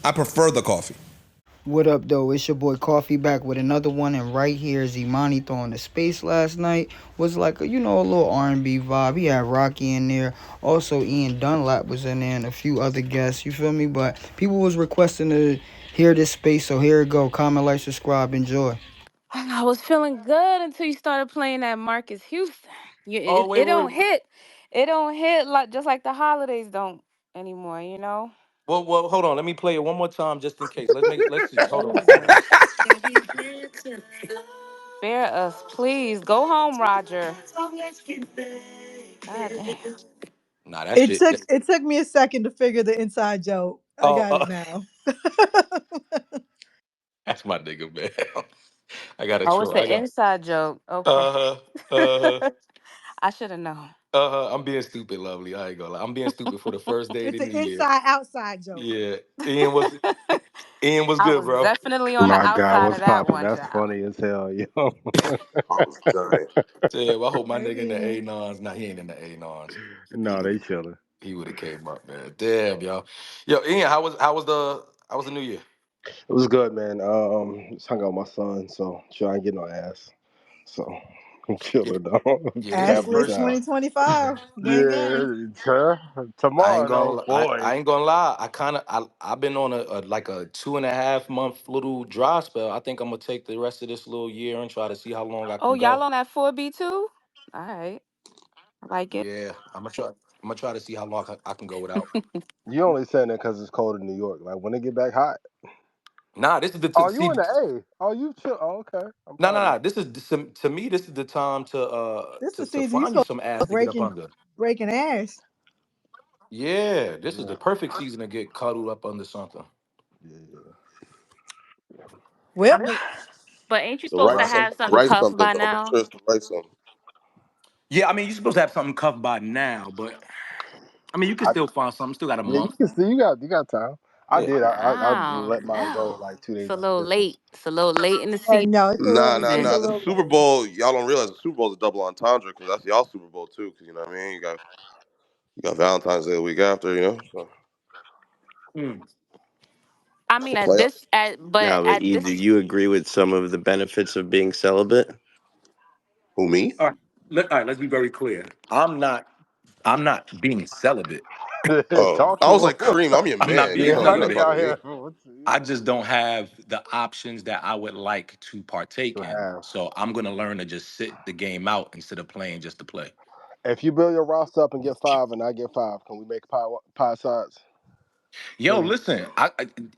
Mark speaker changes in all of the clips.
Speaker 1: I prefer the coffee.
Speaker 2: What up, though? It's your boy Coffee back with another one, and right here is Emanny throwing the space last night. Was like a little R&B vibe. He had Rocky in there. Also, Ian Dunlap was in there, and a few other guests. You feel me? But people was requesting to hear this space, so here it go. Comment, like, subscribe, enjoy.
Speaker 3: I was feeling good until you started playing that Marcus Houston.
Speaker 4: Oh
Speaker 3: It
Speaker 4: wait,
Speaker 3: don't
Speaker 4: wait.
Speaker 3: hit. It don't hit like just like the holidays don't anymore.
Speaker 4: Well, hold on. Let me play it one more time just in case. Let's see. Hold on.
Speaker 3: Jesus, spare us, please. Go home, Roger. God damn.
Speaker 4: Nah, that
Speaker 5: It
Speaker 4: shit.
Speaker 5: took it took me a second to figure the inside joke. I
Speaker 4: Oh,
Speaker 5: got it now.
Speaker 4: that's my nigga, man. I gotta
Speaker 3: Oh, it's
Speaker 4: troll. I
Speaker 3: the
Speaker 4: got.
Speaker 3: inside joke. Okay.
Speaker 4: Uh huh. Uh huh.
Speaker 3: I should have known.
Speaker 4: I'm being stupid, lovely. I ain't gonna lie. I'm being stupid for the first day of
Speaker 5: It's
Speaker 4: the
Speaker 5: an
Speaker 4: new year.
Speaker 5: inside outside joke.
Speaker 4: Yeah. Ian was
Speaker 3: I
Speaker 4: good,
Speaker 3: was
Speaker 4: bro.
Speaker 3: definitely on the
Speaker 6: My God,
Speaker 3: outside
Speaker 6: what's
Speaker 3: of that
Speaker 6: popping?
Speaker 3: one,
Speaker 6: That's
Speaker 3: child.
Speaker 6: funny as hell, yo.
Speaker 7: I was dying.
Speaker 4: Yeah, well, I hope my nigga in the
Speaker 5: Hey,
Speaker 4: A-nons. Nah, he ain't in the A-nons. He
Speaker 6: No,
Speaker 4: would
Speaker 6: they
Speaker 4: have
Speaker 6: chilling.
Speaker 4: he would have came up, man. Damn, yo. Yo, Ian, how was the new year?
Speaker 6: It was good, man. Just hung out with my son, so sure I ain't get no ass. So I'm
Speaker 4: Yeah,
Speaker 6: chilling, though.
Speaker 4: yeah, this is the
Speaker 6: Having a
Speaker 5: Ashley
Speaker 4: first.
Speaker 6: time.
Speaker 5: 2025. Gang gang.
Speaker 6: Yeah, tomorrow though, boy.
Speaker 4: I ain't gonna lie. I've been on a 2.5 month little dry spell. I think I'm gonna take the rest of this little year and try to see how long I
Speaker 3: Oh,
Speaker 4: can
Speaker 3: y'all
Speaker 4: go.
Speaker 3: on that 4B too? All right. I like it.
Speaker 4: Yeah, I'm gonna try. I'm gonna try to see how long I can go without.
Speaker 6: You only saying that because it's cold in New York. Like when it get back hot.
Speaker 4: Nah, this is the
Speaker 6: Oh, you
Speaker 4: see.
Speaker 6: in the A? Oh, you chill. Oh, okay. I'm
Speaker 4: No, no,
Speaker 6: proud of
Speaker 4: no.
Speaker 6: you.
Speaker 4: This is to me. This is the time to
Speaker 5: This
Speaker 4: to
Speaker 5: is
Speaker 4: to
Speaker 5: season you
Speaker 4: find you
Speaker 5: supposed
Speaker 4: some
Speaker 5: to
Speaker 4: ass
Speaker 5: be
Speaker 4: to get up
Speaker 5: breaking
Speaker 4: under.
Speaker 5: breaking ass.
Speaker 4: Yeah, this is
Speaker 6: Yeah,
Speaker 4: the perfect season to get cuddled up under something.
Speaker 6: yeah, yeah.
Speaker 3: I
Speaker 5: Well,
Speaker 3: mean, but ain't you supposed
Speaker 7: Write
Speaker 3: to
Speaker 7: some,
Speaker 3: have something
Speaker 7: write
Speaker 3: cuffed
Speaker 7: something
Speaker 3: by
Speaker 7: though. Make
Speaker 3: now?
Speaker 7: sure it's the right something.
Speaker 4: Yeah, I mean, you're supposed to have something cuffed by now, but I mean, you can
Speaker 6: I,
Speaker 4: still find something. Still got a
Speaker 6: yeah, you
Speaker 4: month.
Speaker 6: can see. You got time. I
Speaker 4: Yeah.
Speaker 6: did. I
Speaker 3: Oh
Speaker 6: let mine go
Speaker 3: no,
Speaker 6: like two
Speaker 3: it's
Speaker 6: days
Speaker 3: a
Speaker 6: after
Speaker 3: little
Speaker 6: Christmas.
Speaker 3: late. It's a little late in the season.
Speaker 5: no,
Speaker 7: Nah, nah,
Speaker 5: it's a
Speaker 7: nah. The
Speaker 5: little
Speaker 7: Super
Speaker 5: late.
Speaker 7: Bowl, y'all don't realize the Super Bowl is a double entendre because that's y'all Super Bowl too. Because you know what I mean. You got Valentine's Day the week after. You know, so
Speaker 4: Mm.
Speaker 3: I
Speaker 7: it's
Speaker 3: mean,
Speaker 7: the playoffs.
Speaker 3: but
Speaker 8: Now, but
Speaker 3: at
Speaker 8: E,
Speaker 3: this,
Speaker 8: do you agree with some of the benefits of being celibate?
Speaker 7: Who me?
Speaker 4: All right. All right. Let's be very clear. I'm not being celibate.
Speaker 7: Oh,
Speaker 6: Talk
Speaker 7: I was
Speaker 6: to
Speaker 7: like
Speaker 6: him.
Speaker 7: Cream. I'm your
Speaker 4: I'm not
Speaker 7: man.
Speaker 4: being
Speaker 6: Yeah,
Speaker 7: You're
Speaker 6: my
Speaker 7: not
Speaker 6: nigga
Speaker 4: celibate.
Speaker 7: talking
Speaker 6: out
Speaker 7: to me.
Speaker 6: here. What's
Speaker 4: I just don't have the options that I would like to partake
Speaker 6: to
Speaker 4: in.
Speaker 6: have?
Speaker 4: So I'm gonna learn to just sit the game out instead of playing just to play.
Speaker 6: If you build your roster up and get five, and I get five, can we make pie sides,
Speaker 4: Yo,
Speaker 6: please?
Speaker 4: listen,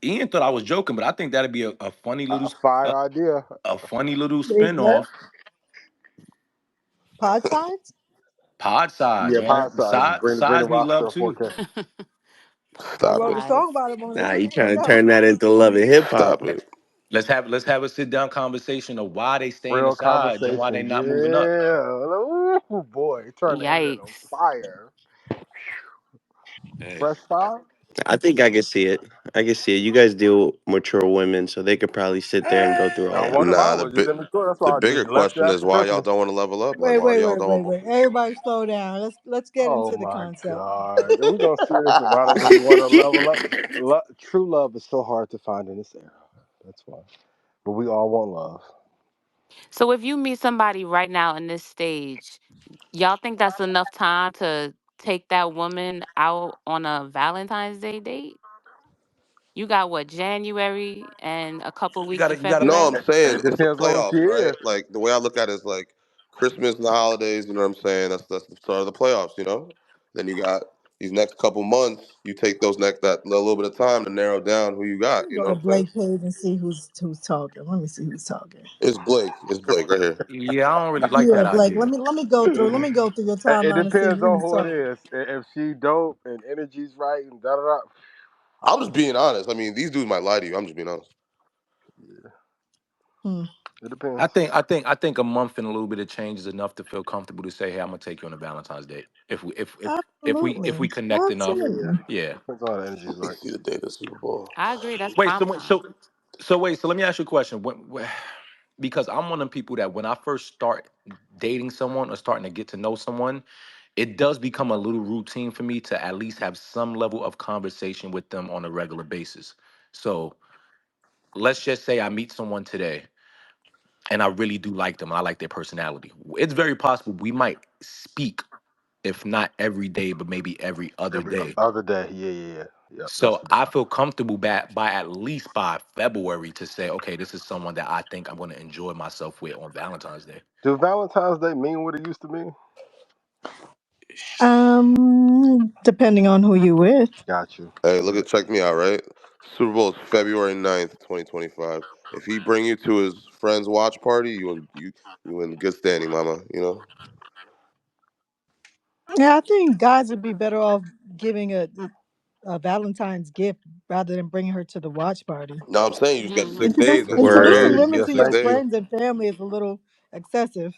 Speaker 4: Ian thought I was joking, but I think that'd be a funny little
Speaker 6: Fire idea.
Speaker 4: a funny little
Speaker 5: Wait, what?
Speaker 4: spinoff.
Speaker 5: Pod sides?
Speaker 4: Pod size,
Speaker 6: Yeah, pie
Speaker 4: man.
Speaker 6: sides. Bring the
Speaker 4: Size me
Speaker 6: roster
Speaker 4: love
Speaker 6: of
Speaker 4: too.
Speaker 6: 4K.
Speaker 5: I
Speaker 7: Stop
Speaker 5: wrote
Speaker 7: it.
Speaker 5: a song
Speaker 3: nice.
Speaker 5: about it,
Speaker 8: Nah,
Speaker 5: Monique.
Speaker 8: you
Speaker 5: Let me
Speaker 8: trying to
Speaker 5: know.
Speaker 8: turn that into love and hip hop.
Speaker 7: Stop it.
Speaker 4: Let's have a sit down conversation of why they staying the
Speaker 6: Real
Speaker 4: sides and why they
Speaker 6: conversation.
Speaker 4: not moving up.
Speaker 6: Yeah. Ooh, boy, turn the internet on
Speaker 3: Yikes.
Speaker 6: fire.
Speaker 4: Hey.
Speaker 6: Fresh fire.
Speaker 8: I think I can see it. I can see it. You guys deal with mature women, so they could probably sit there and go through all
Speaker 6: I
Speaker 8: that.
Speaker 6: wonder if I
Speaker 7: Nah,
Speaker 6: was. You did me sure. That's
Speaker 7: the
Speaker 6: why I
Speaker 7: bigger
Speaker 6: just left it
Speaker 7: question is
Speaker 6: after
Speaker 7: why y'all
Speaker 6: Christmas.
Speaker 7: don't want to level up. Like
Speaker 5: Wait,
Speaker 7: why
Speaker 5: wait,
Speaker 7: y'all
Speaker 5: wait,
Speaker 7: don't
Speaker 5: wait,
Speaker 7: want
Speaker 5: wait.
Speaker 7: more people?
Speaker 5: Everybody slow down. Let's get
Speaker 6: Oh
Speaker 5: into the
Speaker 6: my
Speaker 5: concept.
Speaker 6: God. Are we gonna see this about it? We want to level up. True love is so hard to find in this era. That's why. But we all want love.
Speaker 3: So if you meet somebody right now in this stage, y'all think that's enough time to take that woman out on a Valentine's Day date? You got what, January and a couple
Speaker 4: You
Speaker 3: weeks
Speaker 4: gotta
Speaker 3: in
Speaker 4: you gotta
Speaker 7: No,
Speaker 3: February?
Speaker 7: I'm saying
Speaker 6: It
Speaker 7: it's the
Speaker 6: depends on who she
Speaker 7: playoffs, right?
Speaker 6: is.
Speaker 7: Like the way I look at it is like Christmas and the holidays. You know what I'm saying? That's the start of the playoffs. You know. Then you got these next couple months. You take those next that little bit of time to narrow down who you
Speaker 5: Let
Speaker 7: got.
Speaker 5: me
Speaker 7: You
Speaker 5: go
Speaker 7: know
Speaker 5: to
Speaker 7: what I'm saying?
Speaker 5: Blake page and see who's talking. Let me see who's talking.
Speaker 7: It's Blake. It's Blake right here.
Speaker 4: Yeah, I don't really like
Speaker 5: Yeah,
Speaker 4: that
Speaker 5: Blake.
Speaker 4: idea.
Speaker 5: Let me go through your
Speaker 6: It
Speaker 5: timeline and see
Speaker 6: depends on
Speaker 5: who's
Speaker 6: who it
Speaker 5: talking.
Speaker 6: is. If she dope and energy's right and da da da.
Speaker 7: I'm just being honest. I mean, these dudes might lie to you. I'm just being honest.
Speaker 6: Yeah,
Speaker 5: Hmm.
Speaker 6: it
Speaker 4: I
Speaker 6: depends.
Speaker 4: think I think I think a month and a little bit of change is enough to feel comfortable to say, "Hey, I'm gonna take you on a Valentine's date." If we
Speaker 5: Absolutely.
Speaker 4: connect enough,
Speaker 6: Yeah,
Speaker 5: Absolutely.
Speaker 4: yeah.
Speaker 6: depends on how the energy's
Speaker 7: Let me
Speaker 6: right.
Speaker 7: see the date of the Super Bowl.
Speaker 3: I agree. That's
Speaker 4: Wait,
Speaker 3: prime time.
Speaker 4: wait, so let me ask you a question. Because I'm one of the people that when I first start dating someone or starting to get to know someone, it does become a little routine for me to at least have some level of conversation with them on a regular basis. So let's just say I meet someone today and I really do like them and I like their personality. It's very possible we might speak, if not every day, but maybe every other
Speaker 6: Every
Speaker 4: day.
Speaker 6: other day. Yeah, yeah, yeah. Yep, that's
Speaker 4: So
Speaker 6: the
Speaker 4: I
Speaker 6: difference.
Speaker 4: feel comfortable by at least by February to say, okay, this is someone that I think I'm going to enjoy myself with on Valentine's Day.
Speaker 6: Do Valentine's Day mean what it used to mean?
Speaker 5: Depending on who you with.
Speaker 6: Got you.
Speaker 7: Hey, look
Speaker 6: Yeah.
Speaker 7: at check me out, right? Super Bowl is February 9th, 2025. If he bring you to his friend's watch party, you in good standing, mama. You know.
Speaker 5: Yeah, I think guys would be better off giving a Valentine's gift rather than bringing her to the watch party.
Speaker 7: No, I'm saying you just get
Speaker 3: Mm.
Speaker 7: 6 days instead of
Speaker 5: Introducing
Speaker 8: Word.
Speaker 7: 30. You
Speaker 5: women
Speaker 7: get
Speaker 5: to
Speaker 7: six
Speaker 5: your
Speaker 8: That's
Speaker 7: days.
Speaker 5: friends and family is a little excessive.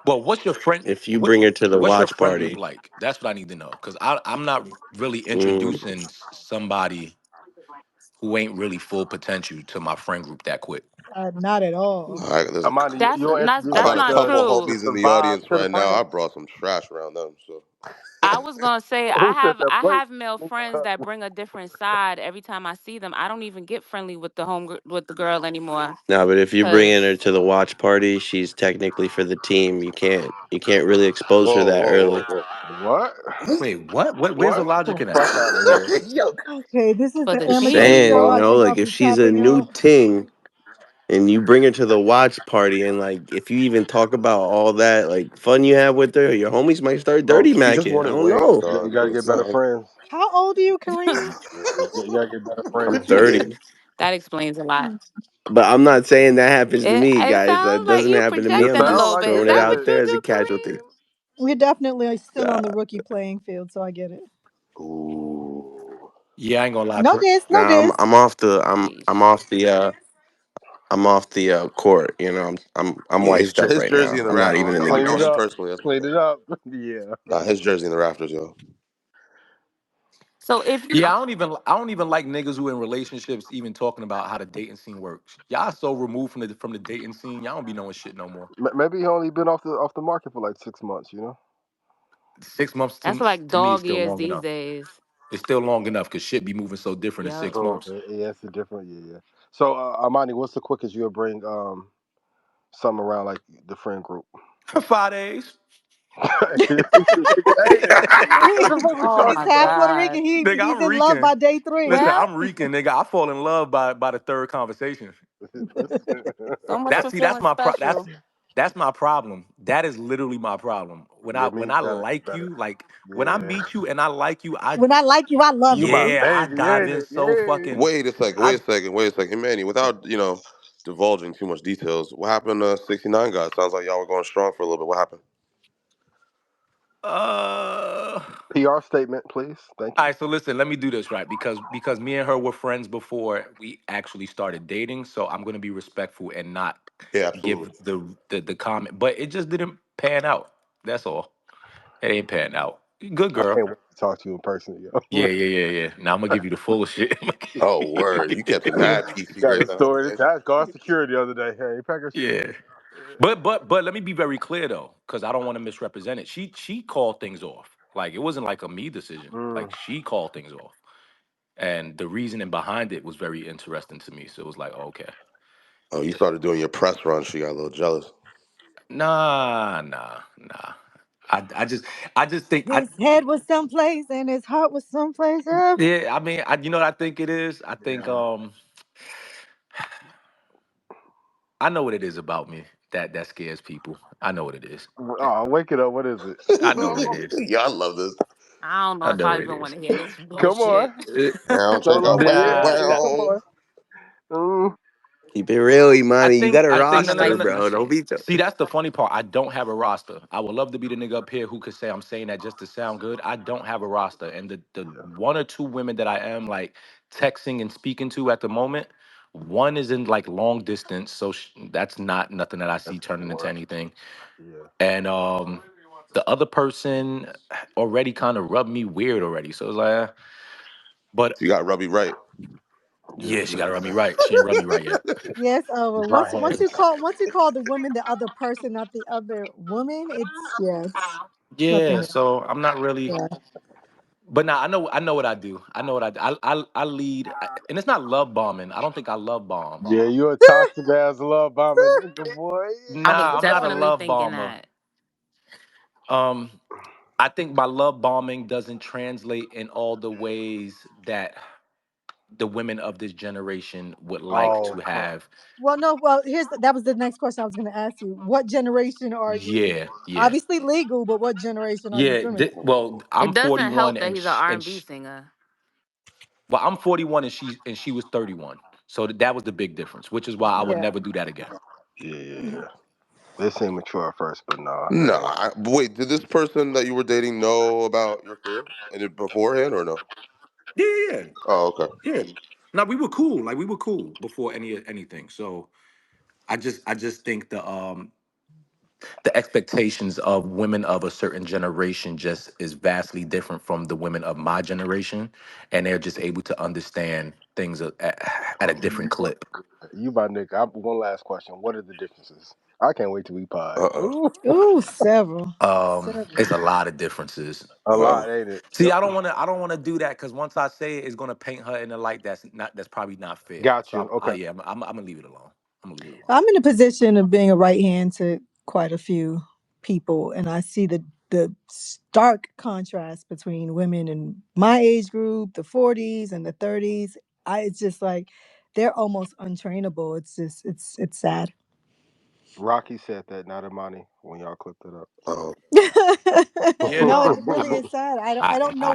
Speaker 4: Well, what's your friend?
Speaker 8: if you bring her to the
Speaker 4: What's your
Speaker 8: watch
Speaker 4: friend group
Speaker 8: party.
Speaker 4: like? That's what I need to know because I'm not really
Speaker 8: Mm,
Speaker 4: introducing somebody who ain't really full potential to my friend group that quick.
Speaker 5: Not at all.
Speaker 7: All right, listen.
Speaker 6: Amani,
Speaker 3: That's
Speaker 6: you'll
Speaker 3: that's
Speaker 6: introduce
Speaker 7: I
Speaker 3: that's
Speaker 6: like
Speaker 7: got a
Speaker 3: not
Speaker 7: couple
Speaker 3: true.
Speaker 7: homies in
Speaker 6: the
Speaker 7: the
Speaker 6: vibe
Speaker 7: audience
Speaker 6: to the
Speaker 7: right now. I
Speaker 6: friends.
Speaker 7: brought some trash around them. So
Speaker 3: I was gonna say
Speaker 6: Who said that?
Speaker 3: I
Speaker 6: Wait.
Speaker 3: have male friends that bring a different side every time I see them. I don't even get friendly with with the girl anymore.
Speaker 8: no, but if you're bringing her
Speaker 3: Cause
Speaker 8: to the watch party, she's technically for the team. You can't really expose her
Speaker 7: whoa,
Speaker 8: that
Speaker 7: whoa, whoa,
Speaker 8: early.
Speaker 7: whoa.
Speaker 6: What?
Speaker 4: Wait, what? What? Where's the
Speaker 6: What?
Speaker 4: logic in that?
Speaker 6: Fuck out of here.
Speaker 7: Yo,
Speaker 5: Okay, this is
Speaker 3: for
Speaker 5: the
Speaker 3: the
Speaker 8: Just
Speaker 5: amateur
Speaker 3: team.
Speaker 8: saying,
Speaker 5: show. I think
Speaker 8: like
Speaker 5: I'll
Speaker 8: if
Speaker 5: be
Speaker 8: she's a
Speaker 5: tapping
Speaker 8: new
Speaker 5: out.
Speaker 8: ting and you bring her to the watch party and like if you even talk about all that like fun you have with her, your homies might start
Speaker 7: bro,
Speaker 8: dirty
Speaker 7: she just
Speaker 8: macking. I
Speaker 7: wanted
Speaker 8: don't
Speaker 7: wings,
Speaker 8: know.
Speaker 6: You
Speaker 7: dog.
Speaker 6: got to
Speaker 7: It's
Speaker 6: get better
Speaker 7: not.
Speaker 6: friends.
Speaker 5: How old are you, Kareem?
Speaker 6: You got to get better
Speaker 8: I'm
Speaker 6: friends.
Speaker 8: 30.
Speaker 3: That explains a lot.
Speaker 8: But I'm not saying that happens to me,
Speaker 3: It
Speaker 8: guys. That
Speaker 3: sounds like
Speaker 8: doesn't
Speaker 3: you
Speaker 8: happen to me.
Speaker 6: It
Speaker 8: I'm
Speaker 3: projecting a
Speaker 6: sounds
Speaker 3: little
Speaker 8: just
Speaker 6: like
Speaker 3: bit. Is
Speaker 8: throwing
Speaker 6: it
Speaker 8: it
Speaker 3: that
Speaker 8: out
Speaker 3: what
Speaker 6: did.
Speaker 8: there
Speaker 3: you
Speaker 8: as a
Speaker 3: do,
Speaker 8: casualty.
Speaker 3: Kareem?
Speaker 5: We're definitely still on
Speaker 8: Uh,
Speaker 5: the rookie playing field, so I get it.
Speaker 7: Ooh.
Speaker 4: Yeah, I ain't gonna lie.
Speaker 5: No diss, no
Speaker 8: nah,
Speaker 5: diss.
Speaker 8: I'm off the I'm
Speaker 3: Sheesh.
Speaker 8: off the court. I'm
Speaker 7: Yeah,
Speaker 8: wifed up
Speaker 7: his
Speaker 8: right
Speaker 7: jersey
Speaker 8: now.
Speaker 7: in the
Speaker 8: I'm not
Speaker 7: rafters.
Speaker 8: even in the
Speaker 7: I'm
Speaker 6: Clean
Speaker 7: knowing
Speaker 6: it
Speaker 8: game.
Speaker 7: him
Speaker 6: up.
Speaker 7: personally. That's
Speaker 6: Clean
Speaker 7: why.
Speaker 6: it up. Yeah.
Speaker 7: Nah, his jersey in the rafters, yo.
Speaker 3: So if you
Speaker 4: Yeah, I don't even like niggas who in relationships even talking about how the dating scene works. Y'all so removed from the dating scene. Y'all don't be knowing shit no more.
Speaker 6: Maybe he only been off the market for like 6 months.
Speaker 4: 6 months
Speaker 3: that's
Speaker 4: to,
Speaker 3: like
Speaker 4: to me is
Speaker 3: dog
Speaker 4: still
Speaker 3: years
Speaker 4: long
Speaker 3: these
Speaker 4: enough.
Speaker 3: days.
Speaker 4: It's still long enough because shit be moving so different in
Speaker 3: Yep.
Speaker 4: six months.
Speaker 6: Yeah, it's a different. Yeah, yeah. So, Amani, what's the quickest you'll bring something around like the friend group?
Speaker 4: 5 days.
Speaker 6: Hey, what the fuck we
Speaker 3: Oh
Speaker 6: talking
Speaker 3: my
Speaker 5: He's half
Speaker 6: about?
Speaker 5: Puerto
Speaker 3: god.
Speaker 5: Rican.
Speaker 4: Nigga,
Speaker 5: He's
Speaker 4: I'm
Speaker 5: in love
Speaker 4: reeking.
Speaker 5: by day three.
Speaker 4: Listen,
Speaker 3: Well,
Speaker 4: I'm reeking, nigga. I fall in love by the third conversation.
Speaker 6: Listen.
Speaker 3: so much
Speaker 4: That's
Speaker 3: for
Speaker 4: see, that's
Speaker 3: feeling
Speaker 4: my
Speaker 3: special.
Speaker 4: that's my problem. That is literally my problem. When I
Speaker 6: Yeah,
Speaker 4: when
Speaker 6: me.
Speaker 4: I
Speaker 6: Better,
Speaker 4: like
Speaker 6: better.
Speaker 4: you, like when I
Speaker 6: Yeah.
Speaker 4: meet you and I like you,
Speaker 5: When I like you, I love
Speaker 6: You my
Speaker 5: you.
Speaker 4: I
Speaker 6: baby,
Speaker 4: dive
Speaker 6: ain't
Speaker 4: in
Speaker 6: it?
Speaker 4: so
Speaker 6: Yeah.
Speaker 4: fucking
Speaker 7: Wait a second.
Speaker 4: I
Speaker 7: Wait a second. Wait a second. Manny, without divulging too much details, what happened to 69 guys? Sounds like y'all were going strong for a little bit. What happened?
Speaker 4: uh
Speaker 6: PR statement, please. Thank
Speaker 4: all
Speaker 6: you.
Speaker 4: right, so listen, let me do this right because me and her were friends before we actually started dating. So I'm gonna be respectful and not
Speaker 7: Yeah, absolutely.
Speaker 4: give the comment. But it just didn't pan out. That's all. It ain't pan out. Good
Speaker 6: I
Speaker 4: girl.
Speaker 6: can't wait to talk to you in person, yo.
Speaker 4: Yeah, yeah, yeah, yeah. Now I'm gonna give you the full shit.
Speaker 7: Oh, word. You kept it mad PC
Speaker 6: Got
Speaker 7: right
Speaker 6: a
Speaker 7: now.
Speaker 6: story to
Speaker 7: Okay.
Speaker 6: tell. Guard security the other day. Hey, pack her shit.
Speaker 4: Yeah. But let me be very clear though, because I don't want to misrepresent it. She called things off. Like it wasn't like a me decision.
Speaker 6: Mm.
Speaker 4: Like she called things off. And the reasoning behind it was very interesting to me. So it was like, okay.
Speaker 7: Oh, you started doing your press run. She got a little jealous.
Speaker 4: Nah. I just think I
Speaker 5: His head was someplace and his heart was someplace else.
Speaker 4: yeah, I mean, you know what I think it is? I think
Speaker 6: Yeah.
Speaker 4: I know what it is about me that scares people. I know what it is.
Speaker 6: Oh, wake it up. What is it?
Speaker 4: I know what it is.
Speaker 7: Yeah, I love this.
Speaker 3: I don't know
Speaker 4: I
Speaker 3: if
Speaker 4: know
Speaker 3: I
Speaker 4: what it
Speaker 3: even want
Speaker 4: is.
Speaker 3: to hear this
Speaker 6: Come
Speaker 3: bullshit.
Speaker 6: on.
Speaker 7: Wow, check
Speaker 6: Solo.
Speaker 7: out. Wow,
Speaker 6: Yeah,
Speaker 4: Nah,
Speaker 6: come
Speaker 7: wow.
Speaker 6: on. Mm.
Speaker 8: Keep it real,
Speaker 4: I
Speaker 8: Imani. You
Speaker 4: think
Speaker 8: got a
Speaker 4: I
Speaker 3: I'm
Speaker 4: think
Speaker 3: gonna
Speaker 8: roster,
Speaker 3: let
Speaker 4: no.
Speaker 3: you.
Speaker 8: bro. Don't be.
Speaker 4: See, that's the funny part. I don't have a roster. I would love to be the nigga up here who could say I'm saying that just to sound good. I don't have a roster, and the
Speaker 6: Yeah,
Speaker 4: one or two women that I am like texting and speaking to at the moment, one is in like long distance, so that's not nothing that I see
Speaker 6: that's
Speaker 4: turning
Speaker 6: gonna
Speaker 4: into
Speaker 6: work.
Speaker 4: anything.
Speaker 6: Yeah.
Speaker 4: And the other person already kind of rubbed me weird already, so it's like, but
Speaker 7: So you got Rubby right.
Speaker 4: yeah, she
Speaker 6: Yeah.
Speaker 4: got to rub me right. She ain't rubbed me right yet.
Speaker 5: Yes.
Speaker 6: The dry
Speaker 5: Once
Speaker 6: hands.
Speaker 5: you call the woman the other person, not the other woman, it's yes.
Speaker 4: Yeah,
Speaker 5: Nothing.
Speaker 4: so I'm not really.
Speaker 5: Yeah.
Speaker 4: But now I know what I do. I know what I do. I lead, and it's not love bombing. I don't think I love bomb.
Speaker 6: Yeah, you a toxic ass love bombing nigga, boy.
Speaker 3: I was
Speaker 4: Nah, I'm not a
Speaker 3: definitely
Speaker 4: love
Speaker 3: thinking
Speaker 4: bomber.
Speaker 3: that.
Speaker 4: Um, I think my love bombing doesn't translate in all the ways that the women of this generation would like
Speaker 6: Oh,
Speaker 4: to
Speaker 6: okay.
Speaker 4: have.
Speaker 5: Well, no. Well, that was the next question I was going to ask you. What generation are you?
Speaker 4: Yeah, yeah,
Speaker 5: Obviously legal, but what generation are you
Speaker 4: yeah.
Speaker 5: swimming for?
Speaker 4: Well, I'm
Speaker 3: It doesn't
Speaker 4: 41,
Speaker 3: help that he's an R&B singer.
Speaker 4: well, I'm 41 and she was 31. So that was the big difference, which is why I would
Speaker 5: Yeah.
Speaker 4: never do that again.
Speaker 6: Yeah, yeah, yeah. They seem mature at first, but nah.
Speaker 7: No, but wait, did this person that you were dating know about your career and it beforehand or no?
Speaker 4: Yeah, yeah,
Speaker 7: Oh, okay.
Speaker 4: yeah. Yeah. No, we were cool. Like we were cool before anything. So I just think the expectations of women of a certain generation just is vastly different from the women of my generation, and they're just able to understand things at a different clip.
Speaker 6: You my nigga. One last question. What are the differences? I can't wait till we pod.
Speaker 7: Uh
Speaker 6: Ooh,
Speaker 5: Ooh, several.
Speaker 4: It's
Speaker 5: Several.
Speaker 4: a lot of differences.
Speaker 6: a
Speaker 7: uh.
Speaker 6: lot, ain't it?
Speaker 4: See, I don't want to do that because once I say it, it's gonna paint her in a light that's probably not fair.
Speaker 6: Got
Speaker 4: So
Speaker 6: you. Okay.
Speaker 4: I'm gonna leave it alone. I'm gonna leave it alone.
Speaker 5: I'm in a position of being a right hand to quite a few people, and I see the stark contrast between women in my age group, the 40s and the 30s. It's just like they're almost untrainable. It's just it's sad.
Speaker 6: Rocky said that, not Emanny, when y'all clipped it up.
Speaker 7: Uh,
Speaker 4: Yeah,
Speaker 5: No, it
Speaker 4: no, I
Speaker 5: really
Speaker 4: mean,
Speaker 5: is sad. I don't know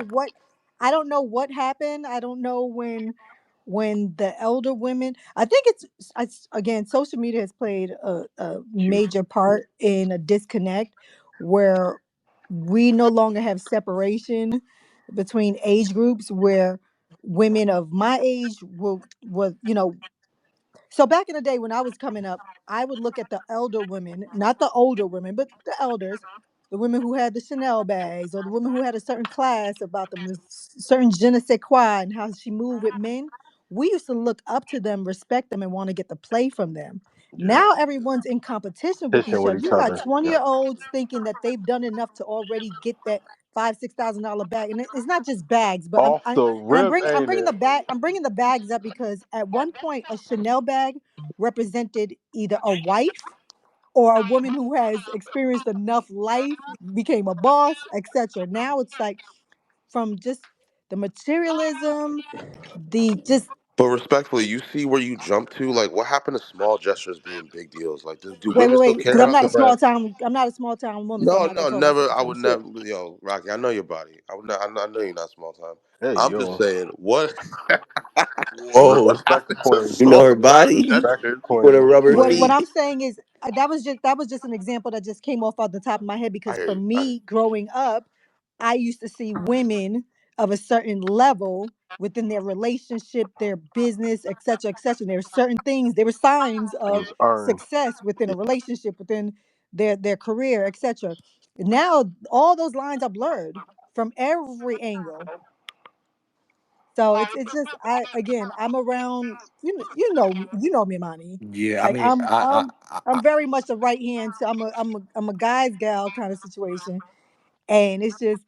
Speaker 4: I
Speaker 5: what happened. I don't know when the elder women. I think it's again social media has played a
Speaker 6: Huge.
Speaker 5: major part in a disconnect where we no longer have separation between age groups where women of my age will so back in the day when I was coming up, I would look at the elder women, not the older women, but the elders, the women who had the Chanel bags or the women who had a certain class about them, this certain je ne sais quoi, and how she moved with men. We used to look up to them, respect them, and want to get the play from them.
Speaker 6: Yeah.
Speaker 5: Now everyone's in competition with
Speaker 6: Fishing
Speaker 5: each
Speaker 6: with
Speaker 5: other.
Speaker 6: each
Speaker 5: You got
Speaker 6: other.
Speaker 5: 20
Speaker 6: Yeah.
Speaker 5: year olds thinking that they've done enough to already get that $5,000 $6,000 bag, and it's not just bags. But
Speaker 6: Off the rip,
Speaker 5: I'm
Speaker 6: ain't
Speaker 5: bringing
Speaker 6: it?
Speaker 5: the bag. I'm bringing the bags up because at one point a Chanel bag represented either a wife or a woman who has experienced enough life, became a boss, etc. Now it's like from just the materialism, the just
Speaker 7: but respectfully, you see where you jump to? Like, what happened to small gestures being big deals? Like, do women still care
Speaker 5: because
Speaker 7: about the brand?
Speaker 5: I'm not a small town woman, so I'm
Speaker 7: No,
Speaker 5: not gonna
Speaker 7: no,
Speaker 5: tell myself
Speaker 7: never.
Speaker 5: the
Speaker 7: I
Speaker 5: same
Speaker 7: would
Speaker 5: shit.
Speaker 7: never. Yo, Rocky, I know your body. I know you're not small time.
Speaker 6: Hey,
Speaker 7: I'm just
Speaker 6: yo.
Speaker 7: saying, what
Speaker 8: Whoa,
Speaker 7: what
Speaker 6: Respect the
Speaker 7: happened to
Speaker 6: queen.
Speaker 8: you know
Speaker 7: small
Speaker 8: her
Speaker 7: time
Speaker 8: body
Speaker 6: Respect the
Speaker 7: gestures?
Speaker 8: with a
Speaker 6: queen.
Speaker 8: rubber
Speaker 5: What
Speaker 8: feet.
Speaker 5: I'm saying is that was just an example that just came off the top of my head
Speaker 7: I
Speaker 5: because
Speaker 7: hear
Speaker 5: for
Speaker 7: you.
Speaker 5: me growing up, I used to see women of a certain level within their relationship, their business, etc., etc. There were certain things, there were signs
Speaker 6: It
Speaker 5: of
Speaker 6: was earned.
Speaker 5: success within
Speaker 6: Yeah.
Speaker 5: a relationship, within their career, etc. Now all those lines are blurred from every angle. So it's just I'm around you know me, Monty.
Speaker 4: yeah. I
Speaker 5: Like
Speaker 4: mean,
Speaker 5: I'm very much a right hand. So I'm a guy's gal kind of situation, and it's just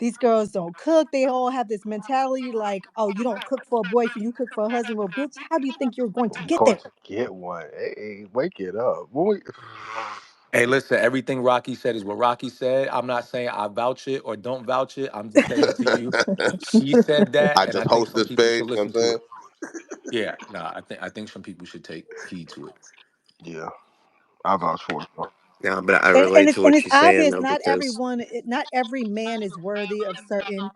Speaker 5: these girls don't cook. They all have this mentality like, oh, you don't cook for a boyfriend, you cook for a husband. Well, bitch, how do you think you're going to get
Speaker 6: Going
Speaker 5: there?
Speaker 6: to get one. Hey, wake it up. Boy.
Speaker 4: hey, listen, everything Rocky said is what Rocky said. I'm not saying I vouch it or don't vouch it. I'm just saying to you, she said that,
Speaker 7: I
Speaker 4: and I
Speaker 7: just
Speaker 4: think
Speaker 7: host
Speaker 4: some
Speaker 7: this
Speaker 4: people should
Speaker 7: space. You know what
Speaker 4: listen
Speaker 7: I'm
Speaker 4: to
Speaker 7: saying?
Speaker 4: it. Yeah, no, I think some people should take heed to it.
Speaker 6: Yeah, I vouch for it. Though.
Speaker 8: Yeah, but I
Speaker 5: And,
Speaker 8: relate to
Speaker 5: and
Speaker 8: what
Speaker 5: it's
Speaker 8: she's saying
Speaker 5: obvious
Speaker 8: though
Speaker 5: not
Speaker 8: because
Speaker 5: everyone, not every man is worthy of certain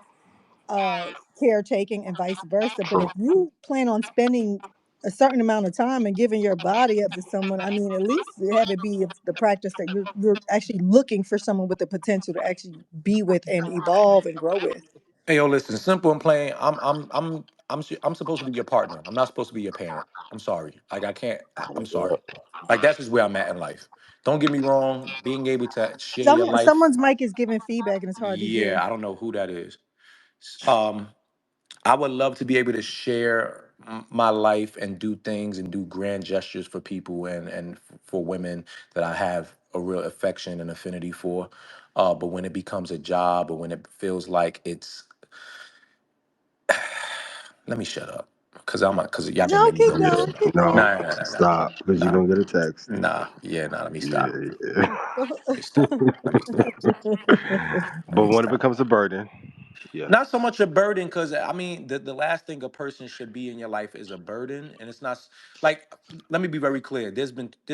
Speaker 5: uh caretaking and vice versa. But if
Speaker 6: True.
Speaker 5: you plan on spending a certain amount of time and giving your body up to someone, I mean, at least have it be the practice that you're actually looking for someone with the potential to actually be with and evolve and grow with.
Speaker 4: Hey, yo, listen, simple and plain. I'm supposed to be your partner. I'm not supposed to be your parent. I'm sorry. Like I can't. I'm
Speaker 7: Yeah.
Speaker 4: sorry. Like that's just where I'm at in life. Don't get me wrong. Being able to share your life.
Speaker 5: Someone's mic is giving feedback and it's hard to
Speaker 4: Yeah,
Speaker 5: hear.
Speaker 4: I don't know who that is. Um, I would love to be able to share my life and do things and do grand gestures for people and for women that I have a real affection and affinity for. But when it becomes a job or when it feels like it's, let me shut up because y'all gonna
Speaker 5: No,
Speaker 4: make me
Speaker 5: keep
Speaker 4: go
Speaker 6: Yeah.
Speaker 5: going,
Speaker 4: crazy.
Speaker 5: keep
Speaker 6: No.
Speaker 5: going.
Speaker 4: Nah, nah, nah, nah,
Speaker 6: Stop. Because you're
Speaker 4: nah,
Speaker 6: gonna get a text.
Speaker 4: nah. Yeah, nah. Let me stop.
Speaker 6: Yeah. Yeah.
Speaker 4: Let me stop. Let me stop. Let
Speaker 6: But
Speaker 4: me
Speaker 6: when it
Speaker 4: stop.
Speaker 6: becomes a burden, yes.
Speaker 4: Not so much a burden, because I mean, the last thing a person should be in your life is a burden, and it's not like. Let me be very clear. There's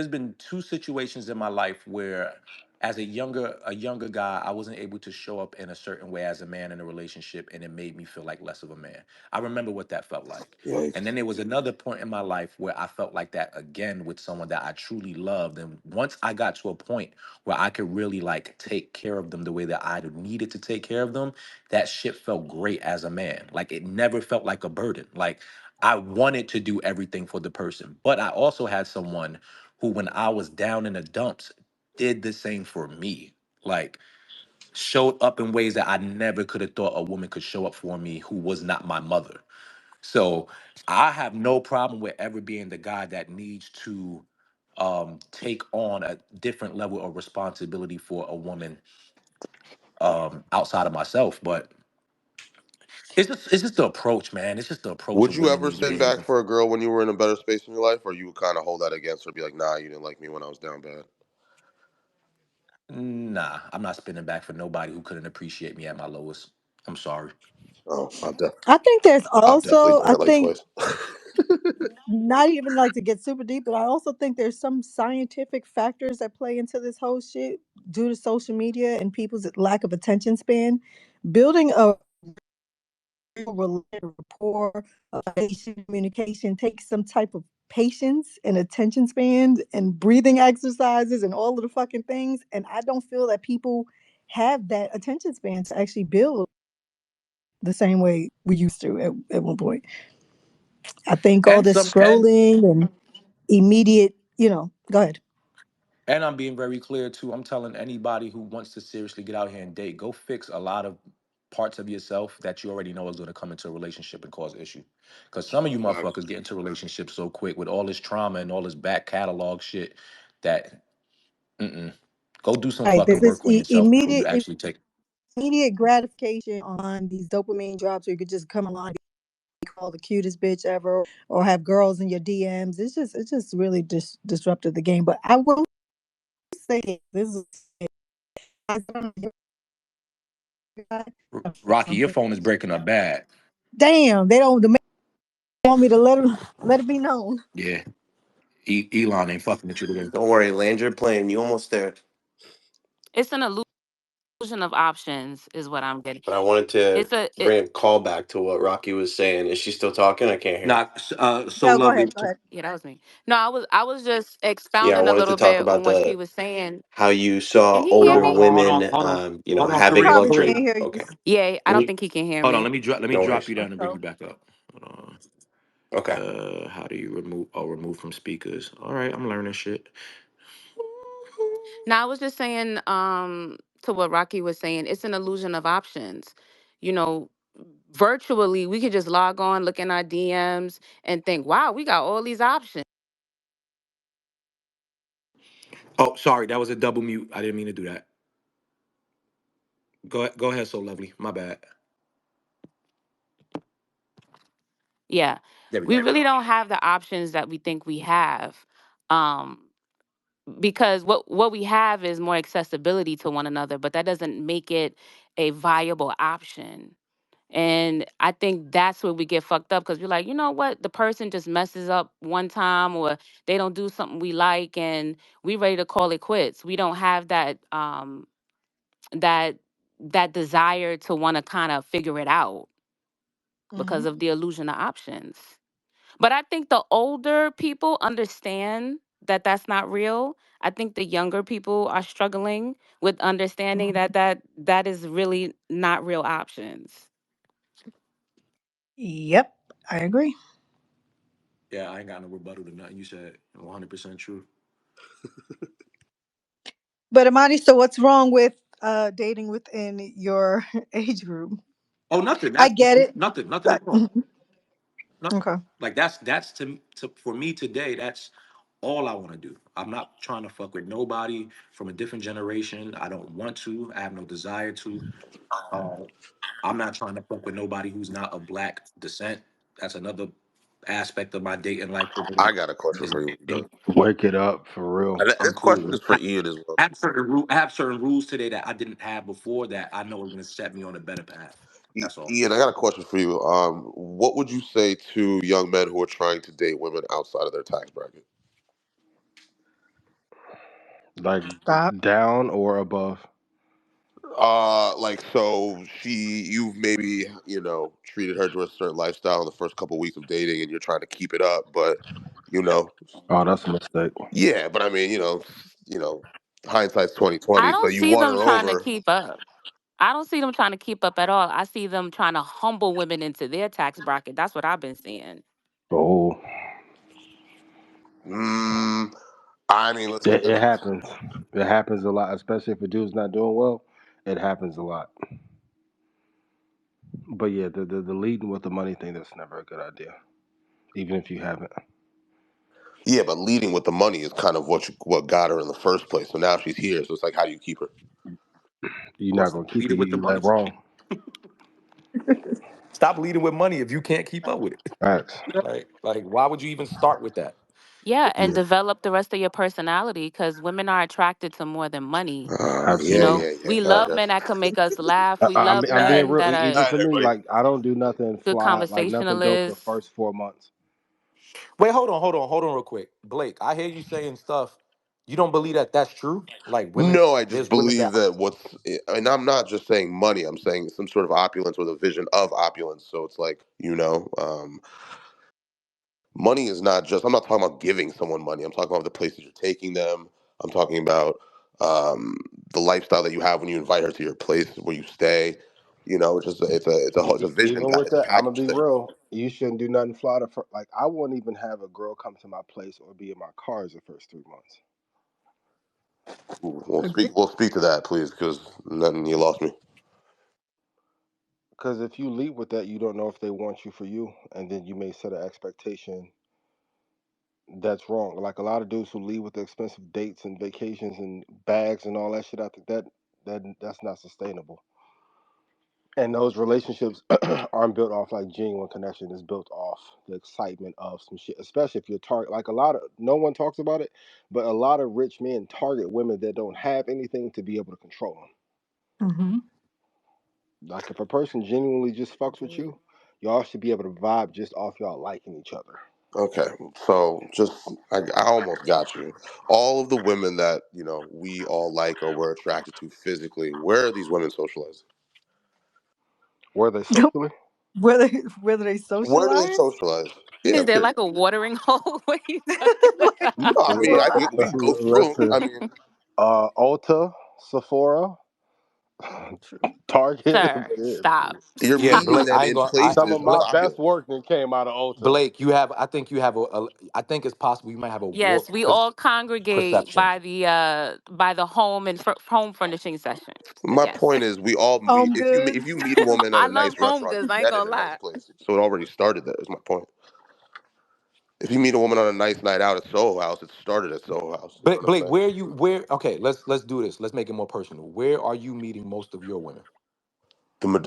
Speaker 4: been two situations in my life where, as a younger guy, I wasn't able to show up in a certain way as a man in a relationship, and it made me feel like less of a man. I remember what that felt like.
Speaker 7: Yikes.
Speaker 4: And then there was another point in my life where I felt like that again with someone that I truly loved. And once I got to a point where I could really like take care of them the way that I needed to take care of them, that shit felt great as a man. Like it never felt like a burden. Like I wanted to do everything for the person, but I also had someone who, when I was down in the dumps, did the same for me. Like showed up in ways that I never could have thought a woman could show up for me who was not my mother. So I have no problem with ever being the guy that needs to take on a different level of responsibility for a woman outside of myself. But it's just the approach, man. It's just the approach
Speaker 7: Would
Speaker 4: of
Speaker 7: you
Speaker 4: women
Speaker 7: ever
Speaker 4: these
Speaker 7: stand
Speaker 4: days.
Speaker 7: back for a girl when you were in a better space in your life, or you would kind of hold that against her, be like, "Nah, you didn't like me when I was down bad."
Speaker 4: Nah, I'm not spinning back for nobody who couldn't appreciate me at my lowest. I'm sorry.
Speaker 7: Oh,
Speaker 5: I think there's
Speaker 7: I've definitely
Speaker 5: also,
Speaker 7: done
Speaker 5: I
Speaker 7: it like
Speaker 5: think,
Speaker 7: twice.
Speaker 5: not even like to get super deep, but I also think there's some scientific factors that play into this whole shit due to social media and people's lack of attention span. Building a real rapport, patient communication takes some type of patience and attention span and breathing exercises and all of the fucking things. And I don't feel that people have that attention span to actually build the same way we used to at one point. I think all
Speaker 4: And
Speaker 5: this
Speaker 4: some and
Speaker 5: scrolling and immediate, go ahead.
Speaker 4: and I'm being very clear too. I'm telling anybody who wants to seriously get out here and date, go fix a lot of parts of yourself that you already know is going to come into a relationship and cause issue. Because some of you
Speaker 7: Facts.
Speaker 4: motherfuckers get into relationships so quick with all this trauma and all this back catalog shit that mm-mm. Go do some
Speaker 5: Right. There's
Speaker 4: fucking
Speaker 5: this
Speaker 4: work on yourself before you
Speaker 5: immediate
Speaker 4: actually take.
Speaker 5: immediate gratification on these dopamine drops where you could just come along and be called the cutest bitch ever or have girls in your DMs. It's just really disrupted the game. But I will say this is
Speaker 4: Rocky, your
Speaker 5: something.
Speaker 4: phone is breaking up bad.
Speaker 5: Damn, they don't want me to let it be known.
Speaker 4: Yeah. Elon ain't fucking with you today.
Speaker 8: Don't worry, land your plane. You almost there.
Speaker 3: It's an illusion of options, is what I'm getting.
Speaker 8: But I wanted to
Speaker 3: It's a it,
Speaker 8: bring a call back to what Rocky was saying. Is she still talking? I can't hear.
Speaker 4: Nah, so
Speaker 5: No, go
Speaker 4: lovely.
Speaker 5: ahead. Go ahead.
Speaker 3: yeah, that was me. No, I was just
Speaker 8: Yeah, I
Speaker 3: expounding a
Speaker 8: wanted to
Speaker 3: little
Speaker 8: talk
Speaker 3: bit
Speaker 8: about
Speaker 3: on what
Speaker 8: the
Speaker 3: she was saying.
Speaker 8: how you
Speaker 3: Can
Speaker 8: saw
Speaker 3: he
Speaker 4: Hold
Speaker 3: hear
Speaker 4: on,
Speaker 8: older
Speaker 3: me?
Speaker 4: hold on, hold on,
Speaker 8: women,
Speaker 4: hold on, hold on,
Speaker 5: He
Speaker 8: having
Speaker 4: Kareem,
Speaker 5: probably
Speaker 8: children.
Speaker 5: can't
Speaker 4: Kareem.
Speaker 5: hear you.
Speaker 8: Okay,
Speaker 3: Yeah, I
Speaker 8: let
Speaker 3: don't
Speaker 8: me.
Speaker 3: think he can hear
Speaker 4: Hold on,
Speaker 3: me.
Speaker 4: let me
Speaker 8: No
Speaker 4: drop
Speaker 8: worries.
Speaker 4: you down and bring
Speaker 5: So
Speaker 4: you back up. Hold on.
Speaker 8: Okay.
Speaker 4: How do you remove from speakers? All right, I'm learning shit.
Speaker 3: Now I was just saying, to what Rocky was saying, it's an illusion of options. You know, virtually we could just log on, look in our DMs, and think, wow, we got all these options.
Speaker 4: Oh, sorry, that was a double mute. I didn't mean to do that. Go ahead, so lovely. My bad.
Speaker 3: Yeah.
Speaker 4: There we
Speaker 3: We
Speaker 4: go.
Speaker 3: really don't have the options that we think we have. Um, because what we have is more accessibility to one another, but that doesn't make it a viable option. And I think that's where we get fucked up because we're like, you know what? The person just messes up one time or they don't do something we like and we ready to call it quits. We don't have that that desire to want to kind of figure it out because
Speaker 5: mhm.
Speaker 3: of the illusion of options. But I think the older people understand that that's not real. I think the younger people are struggling with understanding that is really not real options.
Speaker 5: Yep, I agree.
Speaker 4: Yeah, I ain't got no rebuttal to nothing you said. 100% true.
Speaker 5: But Amani, so what's wrong with dating within your age group?
Speaker 4: Oh, nothing.
Speaker 5: I
Speaker 4: That's
Speaker 5: get it.
Speaker 4: nothing at
Speaker 5: But
Speaker 4: all. Nothing.
Speaker 5: okay.
Speaker 4: Like that's for me today. All I want to do. I'm not trying to fuck with nobody from a different generation. I don't want to. I have no desire to. Uh, I'm not trying to fuck with nobody who's not of black descent. That's another aspect of my dating life today.
Speaker 7: I got a question
Speaker 4: Is
Speaker 7: for you. Doug.
Speaker 6: Wake it up for real.
Speaker 7: And
Speaker 4: I'm
Speaker 7: this
Speaker 4: cool
Speaker 7: question
Speaker 4: with
Speaker 7: is for Ian as well.
Speaker 4: I have certain rules today that I didn't have before that I know are going to set me on a better path. That's all.
Speaker 7: Ian, I got a question for you. What would you say to young men who are trying to date women outside of their tax bracket?
Speaker 6: Like
Speaker 5: Stop.
Speaker 6: down or above.
Speaker 7: Like so you've maybe, treated her to a certain lifestyle in the first couple weeks of dating and you're trying to keep it up, but you know,
Speaker 6: Oh, that's a mistake.
Speaker 7: yeah, but I mean, hindsight's
Speaker 3: I
Speaker 7: 2020, so
Speaker 3: don't
Speaker 7: you
Speaker 3: see
Speaker 7: won
Speaker 3: them
Speaker 7: her
Speaker 3: trying to
Speaker 7: over.
Speaker 3: keep up. I don't see them trying to keep up at all. I see them trying to humble women into their tax bracket. That's what I've been seeing.
Speaker 6: Oh,
Speaker 7: Mm, I mean, listen,
Speaker 6: it happens. It happens a lot, especially if a dude's not doing well. It happens a lot. But yeah, the leading with the money thing, that's never a good idea, even if you haven't.
Speaker 7: yeah, but leading with the money is kind of what got her in the first place. So now she's here. So it's like, how do you keep her?
Speaker 6: You're
Speaker 4: Well,
Speaker 6: not
Speaker 4: stop
Speaker 6: gonna keep it.
Speaker 4: leading with the
Speaker 6: You
Speaker 4: money.
Speaker 6: let wrong.
Speaker 4: Stop leading with money if you can't keep up with it.
Speaker 6: Facts.
Speaker 4: Like, why would you even start with that?
Speaker 3: Yeah, and
Speaker 7: Yeah,
Speaker 3: develop the rest of your personality because women are attracted to more than money. You
Speaker 7: yeah,
Speaker 6: Absolutely.
Speaker 3: know,
Speaker 7: yeah, yeah.
Speaker 3: we
Speaker 7: I
Speaker 3: love men
Speaker 7: guess.
Speaker 3: that can make us laugh. We
Speaker 6: I'm
Speaker 3: love
Speaker 6: I'm being
Speaker 3: men
Speaker 6: real.
Speaker 3: that are
Speaker 6: Even
Speaker 7: All right,
Speaker 6: for me,
Speaker 7: everybody.
Speaker 6: like I don't do nothing
Speaker 3: good
Speaker 6: fly, like nothing dope the
Speaker 3: conversationalists.
Speaker 6: first 4 months.
Speaker 4: Wait, hold on real quick. Blake, I hear you saying stuff. You don't believe that that's true? Like women,
Speaker 7: No, I just
Speaker 4: there's women
Speaker 7: believe
Speaker 4: that
Speaker 7: that and I'm not just saying money. I'm saying some sort of opulence or the vision of opulence. So it's like, money is not just. I'm not talking about giving someone money. I'm talking about the places you're taking them. I'm talking about um, the lifestyle that you have when you invite her to your place where you stay. It's just it's a vision.
Speaker 6: Even with
Speaker 7: It's a
Speaker 6: that, I'm gonna
Speaker 7: package
Speaker 6: be
Speaker 7: thing.
Speaker 6: real. You shouldn't do nothing fly the first. Like I wouldn't even have a girl come to my place or be in my cars the first 3 months.
Speaker 5: Agree.
Speaker 7: We'll speak to that, please, because then you lost me.
Speaker 6: Because if you lead with that, you don't know if they want you for you, and then you may set an expectation that's wrong. Like a lot of dudes who lead with the expensive dates and vacations and bags and all that shit. I think that's not sustainable. And those relationships aren't built off like genuine connection. It's built off the excitement of some shit. Especially if you're target, like a lot of no one talks about it, but a lot of rich men target women that don't have anything to be able to control them.
Speaker 5: Mm-hmm.
Speaker 6: Like if a person genuinely just fucks with you, y'all should be able to vibe just off y'all liking each other.
Speaker 7: Okay, so I almost got you. All of the women that we all like or we're attracted to physically, where are these women socialized?
Speaker 6: Were they socially?
Speaker 5: Whether they
Speaker 7: Where do they
Speaker 5: socialize.
Speaker 7: socialize? Yeah,
Speaker 3: Is
Speaker 7: I'm
Speaker 3: there
Speaker 7: curious.
Speaker 3: like a watering hole? What are you talking
Speaker 5: Like,
Speaker 7: No,
Speaker 3: about?
Speaker 7: I mean
Speaker 5: what?
Speaker 7: we can go through 'em.
Speaker 6: Listen,
Speaker 7: I mean,
Speaker 6: Ulta, Sephora,
Speaker 5: True.
Speaker 6: Target.
Speaker 3: Sir,
Speaker 6: But yeah,
Speaker 3: stop.
Speaker 7: you're
Speaker 4: yeah,
Speaker 3: Stop.
Speaker 7: meeting
Speaker 4: Blake,
Speaker 7: them
Speaker 4: I ain't
Speaker 7: in
Speaker 4: gonna I
Speaker 6: some
Speaker 7: places
Speaker 6: of
Speaker 7: with
Speaker 6: my
Speaker 4: Blake,
Speaker 6: best
Speaker 7: opulence.
Speaker 6: work that came out of Ulta.
Speaker 4: Blake, I think you have I think it's possible you might have a
Speaker 3: Yes,
Speaker 4: warped
Speaker 3: we all congregate
Speaker 4: perception.
Speaker 3: by the home and home furnishing session.
Speaker 7: My
Speaker 3: Yes,
Speaker 7: point is, we all meet.
Speaker 5: Home
Speaker 7: If
Speaker 5: goods.
Speaker 7: you meet a woman at
Speaker 3: I
Speaker 7: a
Speaker 3: love
Speaker 7: nice
Speaker 3: home
Speaker 7: restaurant,
Speaker 3: goods.
Speaker 7: you
Speaker 3: I ain't
Speaker 7: met
Speaker 3: gonna
Speaker 7: in a nice
Speaker 3: lie.
Speaker 7: place. So it already started there. Is my point. If you meet a woman on a nice night out at Soho House, it started at Soho House. You know
Speaker 4: Blake,
Speaker 7: what I'm
Speaker 4: Blake,
Speaker 7: saying?
Speaker 4: okay, let's do this. Let's make it more personal. Where are you meeting most of your women?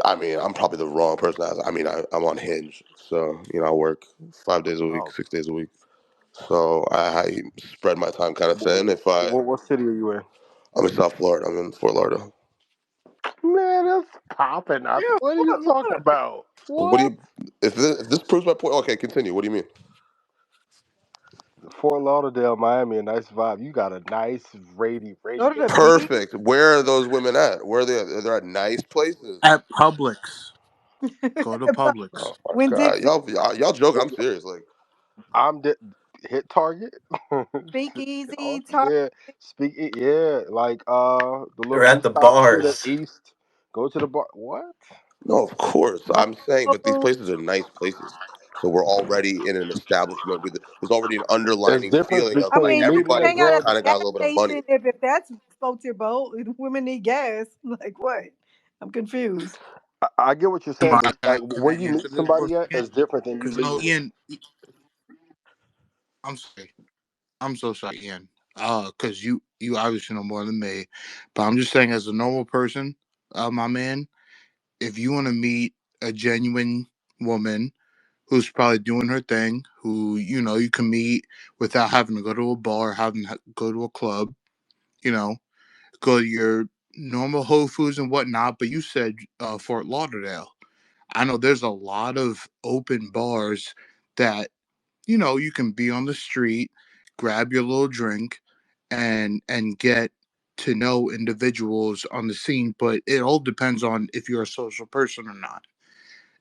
Speaker 7: I mean, I'm probably the wrong person to ask. I mean, I'm on Hinge, so I work 5 days a week,
Speaker 4: Oh,
Speaker 7: 6 days a week. So I spread my time kind of thin. If
Speaker 6: What city are you in?
Speaker 7: I'm in South Florida, I'm in Fort Lauderdale.
Speaker 6: Man, that's popping.
Speaker 5: Yeah.
Speaker 6: What are you talking about?
Speaker 7: What do
Speaker 6: What?
Speaker 7: you? If this proves my point, okay, continue. What do you mean?
Speaker 6: Fort Lauderdale, Miami, a nice vibe. You got a nice
Speaker 5: Go to the
Speaker 6: radiator.
Speaker 5: beach.
Speaker 7: Perfect. Where are those women at? Where are they? They're at nice places.
Speaker 1: At Publix. Go to Publix.
Speaker 7: Oh my
Speaker 5: Win
Speaker 7: god,
Speaker 5: Dixie.
Speaker 7: y'all joking? I'm serious. Like,
Speaker 6: I'm di- hit Target.
Speaker 5: Speakeasy. Talk.
Speaker 6: Yeah, yeah, like the little
Speaker 8: They're at the
Speaker 6: rooftop to the
Speaker 8: bars.
Speaker 6: east. Go to the bar. What?
Speaker 7: no, of course. I'm saying, but these
Speaker 5: Oh,
Speaker 7: places are nice places. So we're already in an establishment with there's already an
Speaker 6: There's
Speaker 7: underlining
Speaker 6: difference
Speaker 7: feeling of
Speaker 5: I
Speaker 7: like
Speaker 6: between
Speaker 5: mean, you
Speaker 6: meeting
Speaker 5: can
Speaker 6: a
Speaker 7: everybody
Speaker 5: hang out
Speaker 6: girl.
Speaker 5: at
Speaker 7: kind
Speaker 5: the
Speaker 7: of got
Speaker 5: gas
Speaker 7: a little bit of money.
Speaker 5: station if that's floats your boat. Women need gas. Like what? I'm confused.
Speaker 6: I get what you're
Speaker 1: Come
Speaker 6: saying,
Speaker 1: on,
Speaker 6: but
Speaker 1: I
Speaker 6: like
Speaker 1: gotta
Speaker 6: where you
Speaker 1: answer
Speaker 6: meet
Speaker 1: this for
Speaker 6: somebody at
Speaker 1: Ian.
Speaker 6: is different than you
Speaker 1: Because no,
Speaker 6: leading with.
Speaker 1: Ian, I'm sorry. I'm so sorry, Ian. Because you obviously know more than me, but I'm just saying, as a normal person, my man, if you want to meet a genuine woman who's probably doing her thing, who you can meet without having to go to a bar, having to go to a club, you know, go to your normal Whole Foods and whatnot. But you said Fort Lauderdale. I know there's a lot of open bars that you can be on the street, grab your little drink, and get to know individuals on the scene. But it all depends on if you're a social person or not.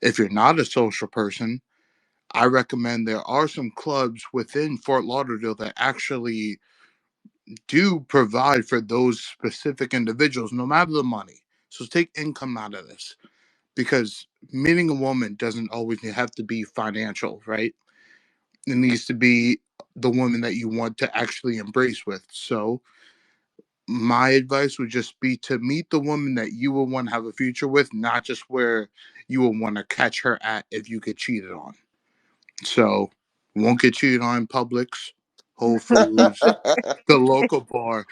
Speaker 1: If you're not a social person, I recommend there are some clubs within Fort Lauderdale that actually do provide for those specific individuals, no matter the money. So take income out of this, because meeting a woman doesn't always have to be financial, right? It needs to be the woman that you want to actually embrace with. So my advice would just be to meet the woman that you will want to have a future with, not just where you will want to catch her at if you get cheated on. So won't get cheated on in Publix, Whole Foods, the local bar.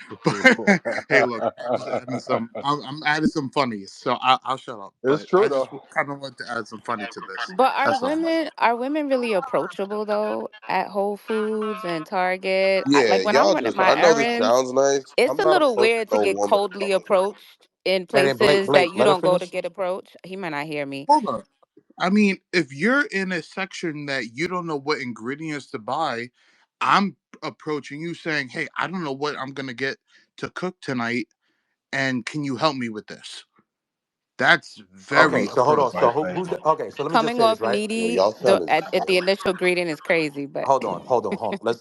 Speaker 1: But hey, look, I'm adding some funnies, so I'll shut up.
Speaker 6: It's
Speaker 1: But
Speaker 6: true
Speaker 1: I just
Speaker 6: though.
Speaker 1: kind of want to add some funny to this.
Speaker 3: But
Speaker 1: That's all.
Speaker 3: are women really approachable though at Whole Foods and Target?
Speaker 7: Yeah,
Speaker 3: Like when I'm
Speaker 7: y'all
Speaker 3: running
Speaker 7: just.
Speaker 3: my
Speaker 7: I know this
Speaker 3: errands,
Speaker 7: sounds nice.
Speaker 3: it's
Speaker 7: I'm
Speaker 3: a
Speaker 7: not
Speaker 3: little
Speaker 7: approaching
Speaker 3: weird to
Speaker 7: no
Speaker 3: get
Speaker 7: woman in
Speaker 3: coldly
Speaker 7: public.
Speaker 3: approached in
Speaker 4: And then Blake,
Speaker 3: places
Speaker 4: Blake,
Speaker 3: that you
Speaker 4: let her
Speaker 3: don't go to
Speaker 4: finish.
Speaker 3: get approached. He might not hear me.
Speaker 1: Hold on. I mean, if you're in a section that you don't know what ingredients to buy, I'm approaching you saying, "Hey, I don't know what I'm gonna get to cook tonight, and can you help me with this?" That's
Speaker 7: Oh,
Speaker 1: very
Speaker 4: Okay, so hold on. So
Speaker 1: approachable.
Speaker 6: Right,
Speaker 4: who,
Speaker 6: right.
Speaker 4: who's the, okay? So let me just
Speaker 3: Coming
Speaker 4: say this,
Speaker 3: off
Speaker 4: right?
Speaker 7: yo,
Speaker 3: needy,
Speaker 7: y'all sounding
Speaker 3: at the
Speaker 7: terrible.
Speaker 3: initial greeting is crazy, but
Speaker 4: Hold on.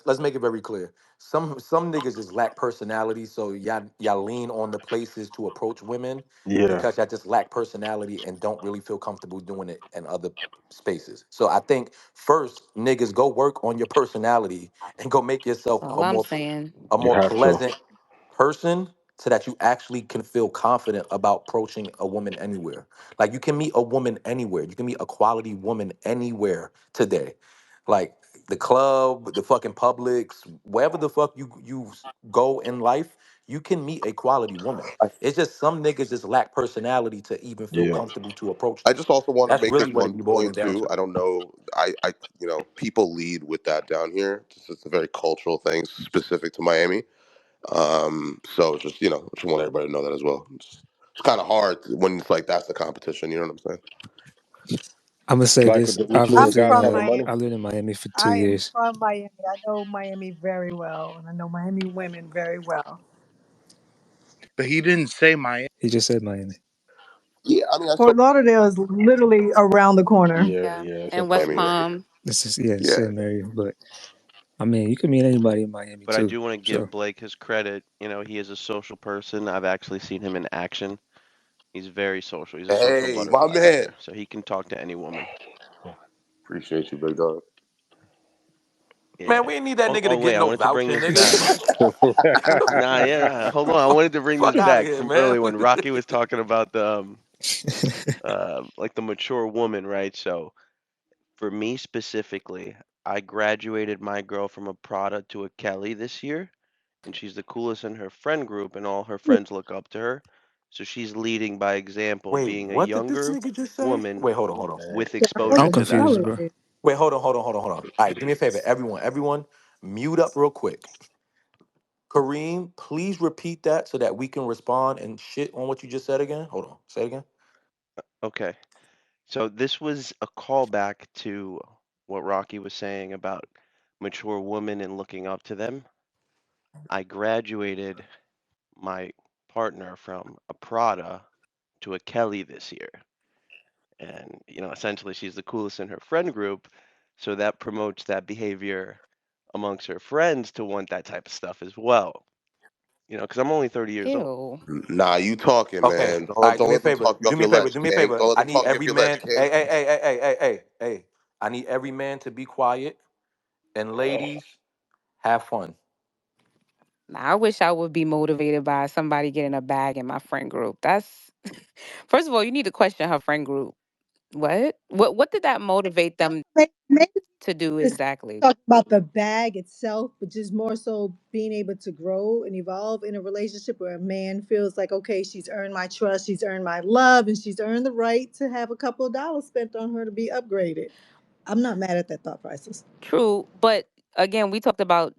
Speaker 4: Let's make it very clear. Some niggas just lack personality, so y'all lean on the places to approach women
Speaker 6: Yeah.
Speaker 4: because y'all just lack personality and don't really feel comfortable doing it in other spaces. So I think first niggas go work on your personality and go make yourself
Speaker 3: all I'm saying.
Speaker 4: a
Speaker 6: You
Speaker 4: more
Speaker 6: have to.
Speaker 4: pleasant person so that you actually can feel confident about approaching a woman anywhere. Like you can meet a woman anywhere. You can meet a quality woman anywhere today. Like the club, the fucking Publix, wherever the fuck you go in life, you can meet a quality woman.
Speaker 7: I,
Speaker 4: It's just some niggas just lack personality to even feel
Speaker 6: Yeah.
Speaker 4: comfortable to approach
Speaker 7: I
Speaker 4: them.
Speaker 7: just also want to
Speaker 4: That's
Speaker 7: make this
Speaker 4: really what it
Speaker 7: one
Speaker 4: be
Speaker 7: point
Speaker 4: boiling down
Speaker 7: too.
Speaker 4: to.
Speaker 7: I don't know. People lead with that down here. It's a very cultural thing specific to Miami. So just just want everybody to know that as well. It's kind of hard when it's like that's the competition. You know what I'm saying?
Speaker 9: I'm gonna say
Speaker 6: Like with
Speaker 9: this.
Speaker 6: the rich
Speaker 9: I've
Speaker 6: little
Speaker 5: I'm
Speaker 9: lived in
Speaker 6: guys
Speaker 5: from
Speaker 6: having
Speaker 9: Miami.
Speaker 6: money.
Speaker 5: Miami.
Speaker 9: I lived in Miami for two
Speaker 5: I am
Speaker 9: years.
Speaker 5: from Miami. I know Miami very well, and I know Miami women very well.
Speaker 1: But he didn't say my.
Speaker 9: He just said Miami.
Speaker 7: Yeah, I mean, I
Speaker 5: Fort
Speaker 7: still
Speaker 5: Lauderdale is literally around the corner.
Speaker 6: Yeah,
Speaker 3: Yeah.
Speaker 6: yeah. It's
Speaker 3: And
Speaker 6: up
Speaker 3: West
Speaker 6: there.
Speaker 7: Miami, right?
Speaker 3: Palm.
Speaker 9: This is yeah,
Speaker 7: Yeah.
Speaker 9: same area. But I mean, you can meet anybody in Miami
Speaker 10: But I
Speaker 9: too.
Speaker 10: do want to give
Speaker 9: So
Speaker 10: Blake his credit. You know, he is a social person. I've actually seen him in action. He's very social. He's a social
Speaker 7: Hey, my
Speaker 10: butterfly out
Speaker 7: man.
Speaker 10: there. So he can talk to any woman.
Speaker 7: Appreciate you, big dog.
Speaker 10: Yeah.
Speaker 4: Man, we ain't need that
Speaker 10: Oh,
Speaker 4: nigga to
Speaker 10: oh
Speaker 4: give
Speaker 10: wait, I
Speaker 4: no
Speaker 10: wanted to bring
Speaker 4: voucher,
Speaker 10: this
Speaker 4: nigga.
Speaker 10: back. Nah, yeah. Hold on. I wanted to bring this
Speaker 4: Fuck out of
Speaker 10: back
Speaker 4: here,
Speaker 10: from
Speaker 4: man.
Speaker 10: earlier when Rocky was talking about the like the mature woman, right? So for me specifically, I graduated my girl from a Prada to a Kelly this year, and she's the coolest in her friend group, and all her friends look up to her. So she's leading by example,
Speaker 4: Wait,
Speaker 10: being a
Speaker 4: what did this
Speaker 10: younger
Speaker 4: nigga just say?
Speaker 10: woman
Speaker 4: Wait, hold on.
Speaker 10: with
Speaker 5: What
Speaker 10: exposure
Speaker 9: I'm
Speaker 5: did
Speaker 10: to
Speaker 5: you
Speaker 10: that.
Speaker 5: tell
Speaker 9: confused,
Speaker 5: her?
Speaker 9: bro.
Speaker 4: Wait, hold on. All right, do me a favor, everyone. Everyone, mute up real quick. Kareem, please repeat that so that we can respond and shit on what you just said again. Hold on, say it again.
Speaker 10: Okay. So this was a callback to what Rocky was saying about mature women and looking up to them. I graduated my partner from a Prada to a Kelly this year. And, essentially she's the coolest in her friend group. So that promotes that behavior amongst her friends to want that type of stuff as well. Because I'm only 30 years old.
Speaker 3: Ew.
Speaker 7: Nah, you talking,
Speaker 4: Okay,
Speaker 7: man.
Speaker 4: all
Speaker 7: Don't
Speaker 4: right, do
Speaker 7: don't
Speaker 4: me a
Speaker 7: let them
Speaker 4: favor.
Speaker 7: talk you
Speaker 4: Do
Speaker 7: off
Speaker 4: me a
Speaker 7: your
Speaker 4: favor.
Speaker 7: ledge,
Speaker 4: Do me a
Speaker 7: King.
Speaker 4: favor.
Speaker 7: Don't let
Speaker 4: I
Speaker 7: them
Speaker 4: need
Speaker 7: talk you off
Speaker 4: every
Speaker 7: your ledge,
Speaker 4: man.
Speaker 7: King.
Speaker 4: Hey. I need every man to be quiet, and ladies, have fun.
Speaker 3: I wish I would be motivated by somebody getting a bag in my friend group. That's first of all, you need to question her friend group. What? What did that motivate them
Speaker 5: Maybe
Speaker 3: to do
Speaker 5: Just
Speaker 3: exactly.
Speaker 5: talking about the bag itself, but just more so being able to grow and evolve in a relationship where a man feels like, okay, she's earned my trust, she's earned my love, and she's earned the right to have a couple of dollars spent on her to be upgraded. I'm not mad at that thought process.
Speaker 3: True, but again, we talked about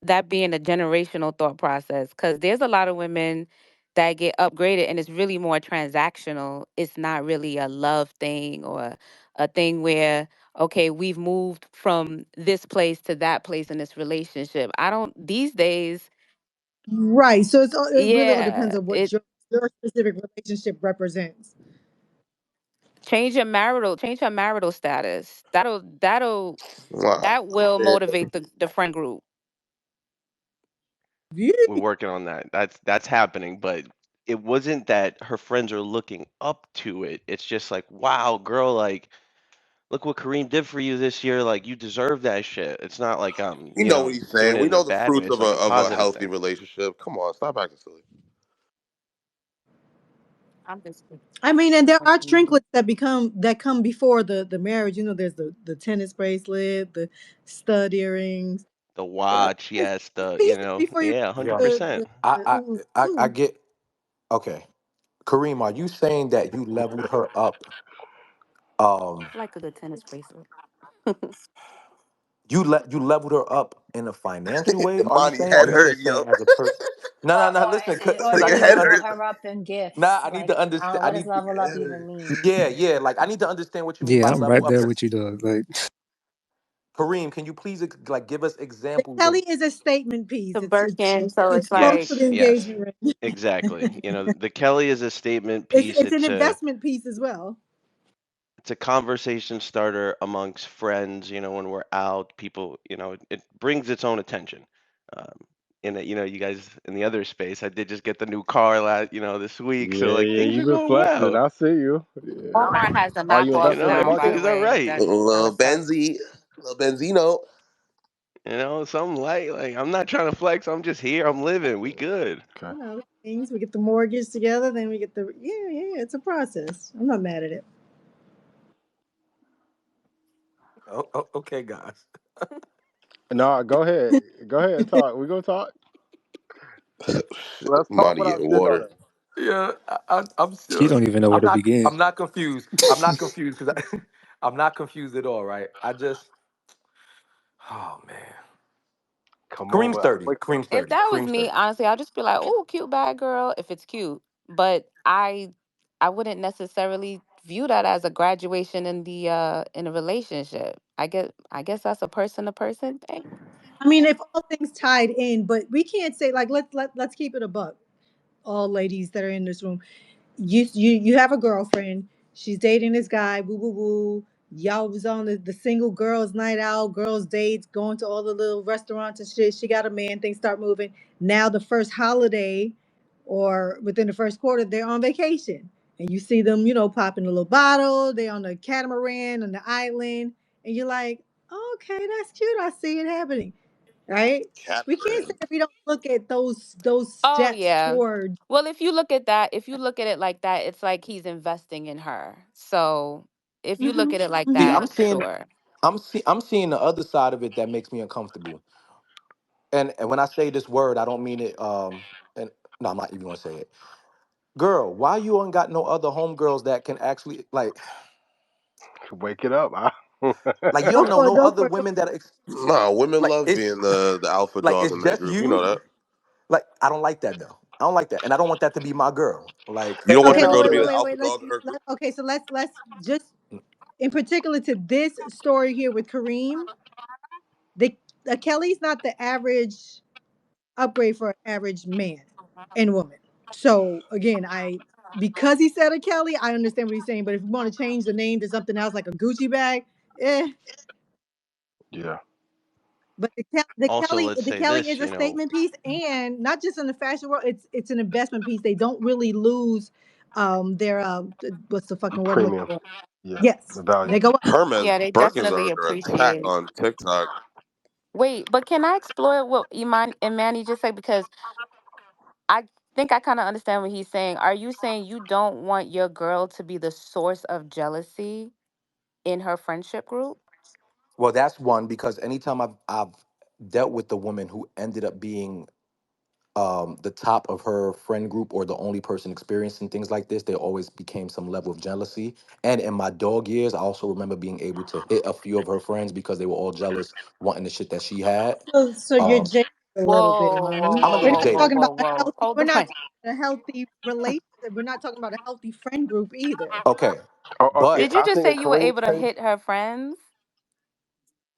Speaker 3: that being a generational thought process because there's a lot of women that get upgraded and it's really more transactional. It's not really a love thing or a thing where, okay, we've moved from this place to that place in this relationship. I don't, these days,
Speaker 5: Right. So it really all depends
Speaker 3: yeah,
Speaker 5: on what
Speaker 3: it
Speaker 5: your specific relationship represents.
Speaker 3: change your marital status.
Speaker 7: Wow.
Speaker 3: That will
Speaker 7: Yeah.
Speaker 3: motivate the friend group.
Speaker 10: We're working on that. That's happening, but it wasn't that her friends are looking up to it. It's just like, wow, girl, like look what Kareem did for you this year. Like you deserve that shit. It's not like I'm,
Speaker 7: We know what he's
Speaker 10: doing
Speaker 7: saying.
Speaker 10: it
Speaker 7: We
Speaker 10: in a
Speaker 7: know the
Speaker 10: bad way.
Speaker 7: fruits
Speaker 10: It's
Speaker 7: of
Speaker 10: like a
Speaker 7: a
Speaker 10: positive
Speaker 7: healthy
Speaker 10: thing.
Speaker 7: relationship. Come on, stop acting silly.
Speaker 3: I'm just
Speaker 5: I mean, and there are
Speaker 3: questioning.
Speaker 5: trinkets that come before the marriage. You know, there's the tennis bracelet, the stud earrings.
Speaker 10: The
Speaker 5: Yeah,
Speaker 10: watch,
Speaker 5: there's
Speaker 10: yes,
Speaker 5: pieces before you
Speaker 10: yeah,
Speaker 4: Yeah,
Speaker 5: the
Speaker 10: 100%.
Speaker 4: I get. Okay, Kareem, are you saying that you leveled her up? Um,
Speaker 3: I like a good tennis bracelet.
Speaker 4: you leveled her up in a financial way? Are you
Speaker 7: Monty
Speaker 4: saying? Or
Speaker 7: head
Speaker 4: you
Speaker 7: hurt,
Speaker 4: just
Speaker 7: yo.
Speaker 4: saying as a person? No, no, no. Listen,
Speaker 11: Or
Speaker 4: because I
Speaker 11: do
Speaker 7: Nigga
Speaker 11: you
Speaker 4: need to
Speaker 7: head
Speaker 11: level
Speaker 7: hurt.
Speaker 4: understand.
Speaker 11: her up in
Speaker 4: Nah,
Speaker 11: gifts?
Speaker 4: I need
Speaker 11: Like,
Speaker 4: to understand. I
Speaker 11: what does
Speaker 4: need.
Speaker 11: level up
Speaker 7: Head
Speaker 11: even
Speaker 7: hurt.
Speaker 11: mean?
Speaker 4: Yeah, yeah. Like I need to understand what you mean by
Speaker 9: Yeah, I'm right
Speaker 4: level up.
Speaker 9: there with you, dog. Like,
Speaker 4: Kareem, can you please like give us
Speaker 5: the
Speaker 4: examples of?
Speaker 5: Kelly is a statement piece.
Speaker 3: The
Speaker 5: It's
Speaker 3: Birkin, so
Speaker 5: it's
Speaker 3: it's
Speaker 5: close
Speaker 3: like
Speaker 5: to the
Speaker 10: Yes, yes,
Speaker 5: engagement ring.
Speaker 10: exactly. The Kelly is a statement
Speaker 5: It's
Speaker 10: piece.
Speaker 5: it's an investment piece as well.
Speaker 10: It's a conversation starter amongst friends, when we're out, people, it brings its own attention. Um, you guys in the other space, I did just get the new car this week, so
Speaker 6: Yeah,
Speaker 10: like
Speaker 6: yeah,
Speaker 10: things
Speaker 6: you've
Speaker 10: are
Speaker 6: been
Speaker 10: going
Speaker 6: flexing.
Speaker 10: well.
Speaker 6: I see you. Yeah.
Speaker 3: Walmart has the
Speaker 6: Are you
Speaker 3: knockoffs
Speaker 6: investing in the
Speaker 3: now, by
Speaker 6: market?
Speaker 3: the
Speaker 10: Everything's all
Speaker 3: way.
Speaker 10: right.
Speaker 3: That
Speaker 7: Little
Speaker 3: was tough.
Speaker 7: Benzie, little Benzino.
Speaker 10: Something light. Like I'm not trying to flex. I'm just here. I'm living. We good.
Speaker 6: Okay.
Speaker 5: You know, things we get the mortgage together, then we get the yeah. It's a process. I'm not mad at it.
Speaker 4: Okay, guys.
Speaker 6: No, go ahead. Go ahead and talk. We gonna talk. Let's talk
Speaker 7: Monty
Speaker 6: without
Speaker 7: getting
Speaker 6: spitting on
Speaker 7: water.
Speaker 6: it.
Speaker 4: Yeah, I'm
Speaker 9: she
Speaker 4: sure.
Speaker 9: don't even know where
Speaker 4: I'm
Speaker 9: to
Speaker 4: not.
Speaker 9: begin.
Speaker 4: I'm not confused. I'm not confused because I'm not confused at all. Right? I just. Oh man.
Speaker 6: Come on
Speaker 4: Kareem's
Speaker 6: with
Speaker 4: 30.
Speaker 6: affliction.
Speaker 4: Kareem's
Speaker 3: If
Speaker 4: 30.
Speaker 3: that was
Speaker 4: Kareem's
Speaker 3: me,
Speaker 4: 30.
Speaker 3: honestly, I'll just be like, "Oh, cute bad girl," if it's cute. But I wouldn't necessarily view that as a graduation in a relationship. I guess that's a person to person thing.
Speaker 5: I mean, if all things tied in, but we can't say like let's keep it a buck. All ladies that are in this room, you have a girlfriend. She's dating this guy. Woo woo woo. Y'all was on the single girls' night out, girls' dates, going to all the little restaurants and shit. She got a man. Things start moving. Now the first holiday, or within the first quarter, they're on vacation, and you see them, popping a little bottle. They're on the catamaran on the island, and you're like, okay, that's cute. I see it happening, right? We can't say
Speaker 7: Catamaran.
Speaker 5: that we don't look at those
Speaker 3: Oh
Speaker 5: steps
Speaker 3: yeah.
Speaker 5: toward.
Speaker 3: Well, if you look at it like that, it's like he's investing in her. So if you look
Speaker 5: Mhm,
Speaker 3: at it like
Speaker 4: See,
Speaker 5: mhm.
Speaker 3: that, sure.
Speaker 4: I'm seeing the other side of it that makes me uncomfortable. And when I say this word, I don't mean it. And no, I'm not even gonna say it. Girl, why you ain't got no other homegirls that can actually
Speaker 6: Wake it up.
Speaker 4: like you
Speaker 5: Go
Speaker 4: don't know
Speaker 5: for it.
Speaker 4: no
Speaker 5: Go
Speaker 4: other
Speaker 5: for it.
Speaker 4: women that
Speaker 7: Nah, women
Speaker 4: like
Speaker 7: love
Speaker 4: it's
Speaker 7: being the alpha
Speaker 4: like
Speaker 7: dog
Speaker 4: it's
Speaker 7: in their
Speaker 4: just
Speaker 7: group. You know
Speaker 4: you.
Speaker 7: that.
Speaker 4: Like I don't like that though. I don't like that, and I don't want that to be my girl. Like
Speaker 7: You don't want
Speaker 5: Okay,
Speaker 7: your
Speaker 5: well,
Speaker 7: girl to
Speaker 5: wait,
Speaker 7: be
Speaker 5: wait,
Speaker 7: the
Speaker 5: wait,
Speaker 7: alpha
Speaker 5: wait.
Speaker 7: dog in her group.
Speaker 5: Okay, so let's just in particular to this story here with Kareem, the Kelly's not the average upgrade for an average man and woman. So again, because he said a Kelly, I understand what he's saying. But if you want to change the name to something else like a Gucci bag, eh.
Speaker 6: Yeah.
Speaker 5: But
Speaker 10: Also, let's
Speaker 5: The
Speaker 10: say
Speaker 5: Kelly
Speaker 10: this,
Speaker 5: is a statement piece, and not just in the fashion world. It's an investment piece. They don't really lose their what's the fucking word I'm looking
Speaker 6: Premium.
Speaker 5: for?
Speaker 6: Yeah.
Speaker 5: Yes,
Speaker 6: The value.
Speaker 5: they go up.
Speaker 7: Hermes
Speaker 3: Yeah, they
Speaker 7: Birkins are
Speaker 3: definitely
Speaker 7: under attack
Speaker 3: appreciate.
Speaker 7: on TikTok.
Speaker 3: Wait, but can I explore what Iman and Manny just said? Because I think I kind of understand what he's saying. Are you saying you don't want your girl to be the source of jealousy in her friendship group?
Speaker 4: Well, that's one because anytime I've dealt with the woman who ended up being the top of her friend group or the only person experiencing things like this, there always became some level of jealousy. And in my dog years, I also remember being able to hit a few of her friends because they were all jealous, wanting the shit that she had.
Speaker 5: So you're
Speaker 4: Um,
Speaker 5: jaded a little bit,
Speaker 3: Whoa,
Speaker 5: Imani.
Speaker 4: I'm a
Speaker 3: whoa,
Speaker 5: We're
Speaker 4: little
Speaker 5: not
Speaker 3: whoa, whoa,
Speaker 4: jaded.
Speaker 5: talking
Speaker 3: whoa,
Speaker 5: about a
Speaker 3: whoa.
Speaker 5: healthy.
Speaker 3: Hold
Speaker 5: We're
Speaker 3: the
Speaker 5: not
Speaker 3: plane.
Speaker 5: talking about a healthy relationship. We're not talking about a healthy friend group either.
Speaker 4: Okay,
Speaker 6: Yeah,
Speaker 3: Did
Speaker 4: but
Speaker 3: you
Speaker 6: I
Speaker 3: just
Speaker 6: think
Speaker 3: say
Speaker 6: a
Speaker 3: you were
Speaker 6: clean
Speaker 3: able to
Speaker 6: friend.
Speaker 3: hit her friends?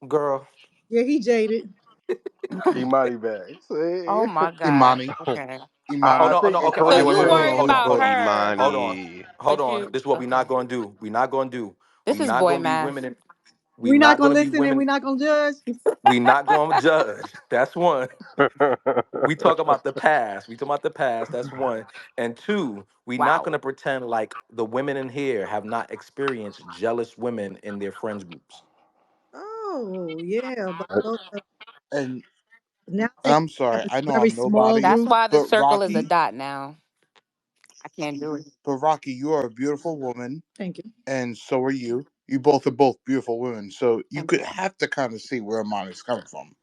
Speaker 4: girl,
Speaker 5: Yeah, he jaded.
Speaker 6: Imani bag.
Speaker 3: Oh
Speaker 6: See?
Speaker 3: my God.
Speaker 1: Imani,
Speaker 3: Okay.
Speaker 4: oh
Speaker 6: I
Speaker 1: Imani.
Speaker 4: no, oh
Speaker 6: think
Speaker 4: no,
Speaker 6: a
Speaker 4: okay,
Speaker 3: So
Speaker 4: okay,
Speaker 6: clean
Speaker 4: wait,
Speaker 3: you
Speaker 4: wait, wait,
Speaker 6: friend
Speaker 4: wait,
Speaker 3: worried
Speaker 6: group
Speaker 4: hold on,
Speaker 3: about
Speaker 4: hold on,
Speaker 3: her,
Speaker 4: hold on,
Speaker 10: Imani.
Speaker 4: hold
Speaker 3: but
Speaker 4: on.
Speaker 3: you,
Speaker 4: This is what we're not
Speaker 3: okay.
Speaker 4: gonna do. We're not gonna do.
Speaker 3: This
Speaker 4: We
Speaker 3: is
Speaker 4: not
Speaker 3: boy
Speaker 4: gonna be
Speaker 3: math.
Speaker 4: women in. We
Speaker 5: We're not
Speaker 4: not
Speaker 5: gonna
Speaker 4: gonna be
Speaker 5: listen and
Speaker 4: women.
Speaker 5: we're not gonna judge.
Speaker 4: We not gonna judge. That's one. We talk about the past. We talk about the past. That's one. And two, we not
Speaker 3: Wow.
Speaker 4: gonna pretend like the women in here have not experienced jealous women in their friends groups.
Speaker 5: Oh yeah, but those are,
Speaker 1: And
Speaker 5: now they
Speaker 1: I'm sorry,
Speaker 5: have a
Speaker 1: I know
Speaker 5: very
Speaker 1: I'm
Speaker 5: small
Speaker 1: nobody,
Speaker 3: That's
Speaker 5: group.
Speaker 3: why the
Speaker 1: but
Speaker 3: circle is a
Speaker 1: Rocky,
Speaker 3: dot now. I can't do it.
Speaker 1: but Rocky, you are a beautiful woman,
Speaker 5: Thank you.
Speaker 1: and so are you. You both are both beautiful women, so you
Speaker 3: Thank
Speaker 1: could
Speaker 3: you.
Speaker 1: have to kind of see where Imani's coming from.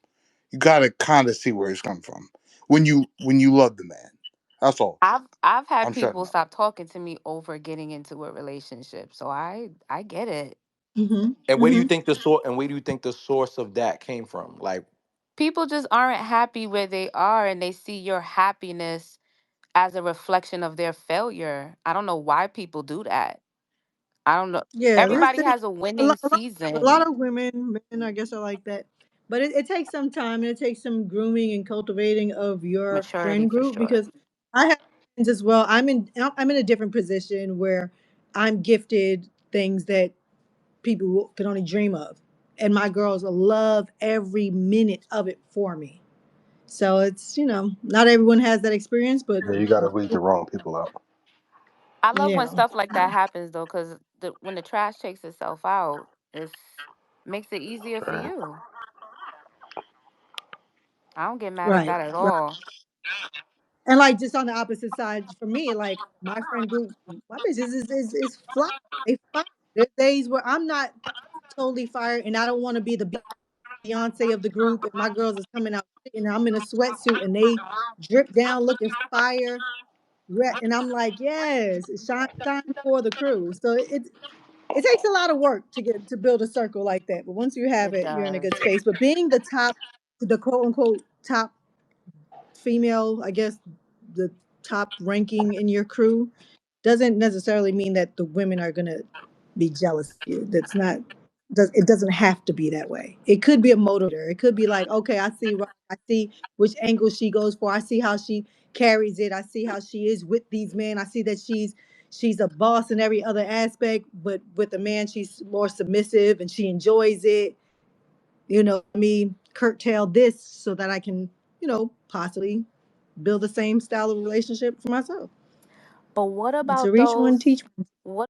Speaker 1: You got to kind of see where he's coming from when you love the man. That's all.
Speaker 3: I've had
Speaker 1: I'm shutting
Speaker 3: people
Speaker 1: up.
Speaker 3: stop talking to me over getting into a relationship. So I get it.
Speaker 5: Hmm.
Speaker 4: And where do you
Speaker 5: Hmm.
Speaker 4: think the source? And where do you think the source of that came from? Like,
Speaker 3: People just aren't happy where they are and they see your happiness as a reflection of their failure. I don't know why people do that. I don't know.
Speaker 5: Yeah, that's
Speaker 3: Everybody
Speaker 5: that.
Speaker 3: has a winning
Speaker 5: A lot
Speaker 3: season.
Speaker 5: of women, men, I guess, are like that. But it takes some time. It takes some grooming and cultivating of your
Speaker 3: Maturity
Speaker 5: friend
Speaker 3: for
Speaker 5: group
Speaker 3: sure.
Speaker 5: because I have friends as well. I'm in a different position where I'm gifted things that people can only dream of, and my girls love every minute of it for me. So it's not everyone has that experience, but
Speaker 6: Yeah, you got to weed the wrong people out.
Speaker 3: I love when
Speaker 5: yeah,
Speaker 3: stuff like that happens though, because when the trash takes itself out, it makes it easier for
Speaker 6: Right.
Speaker 3: you. I don't get mad at
Speaker 5: right,
Speaker 3: that at
Speaker 5: right.
Speaker 3: all.
Speaker 5: And like just on the opposite side for me, like my friend group, my bitches is fly. They fire. There's days where I'm not totally fired, and I don't want to be the Beyonce of the group, and my girls is coming out and I'm in a sweatsuit and they drip down looking fire. And I'm like, yes, shine, shine for the crew. So it takes a lot of work to build a circle like that. But once you have
Speaker 3: It
Speaker 5: it, you're in a
Speaker 3: does.
Speaker 5: good space. But being the quote unquote top female, I guess the top ranking in your crew, doesn't necessarily mean that the women are gonna be jealous of you. That's not it doesn't have to be that way. It could be a motivator. It could be like, okay, I see which angle she goes for. I see how she carries it. I see how she is with these men. I see that she's a boss in every other aspect, but with a man she's more submissive and she enjoys it. Let me curtail this so that I can, possibly build the same style of relationship for myself.
Speaker 3: But what
Speaker 5: It's a
Speaker 3: about
Speaker 5: reach one,
Speaker 3: those
Speaker 5: teach one.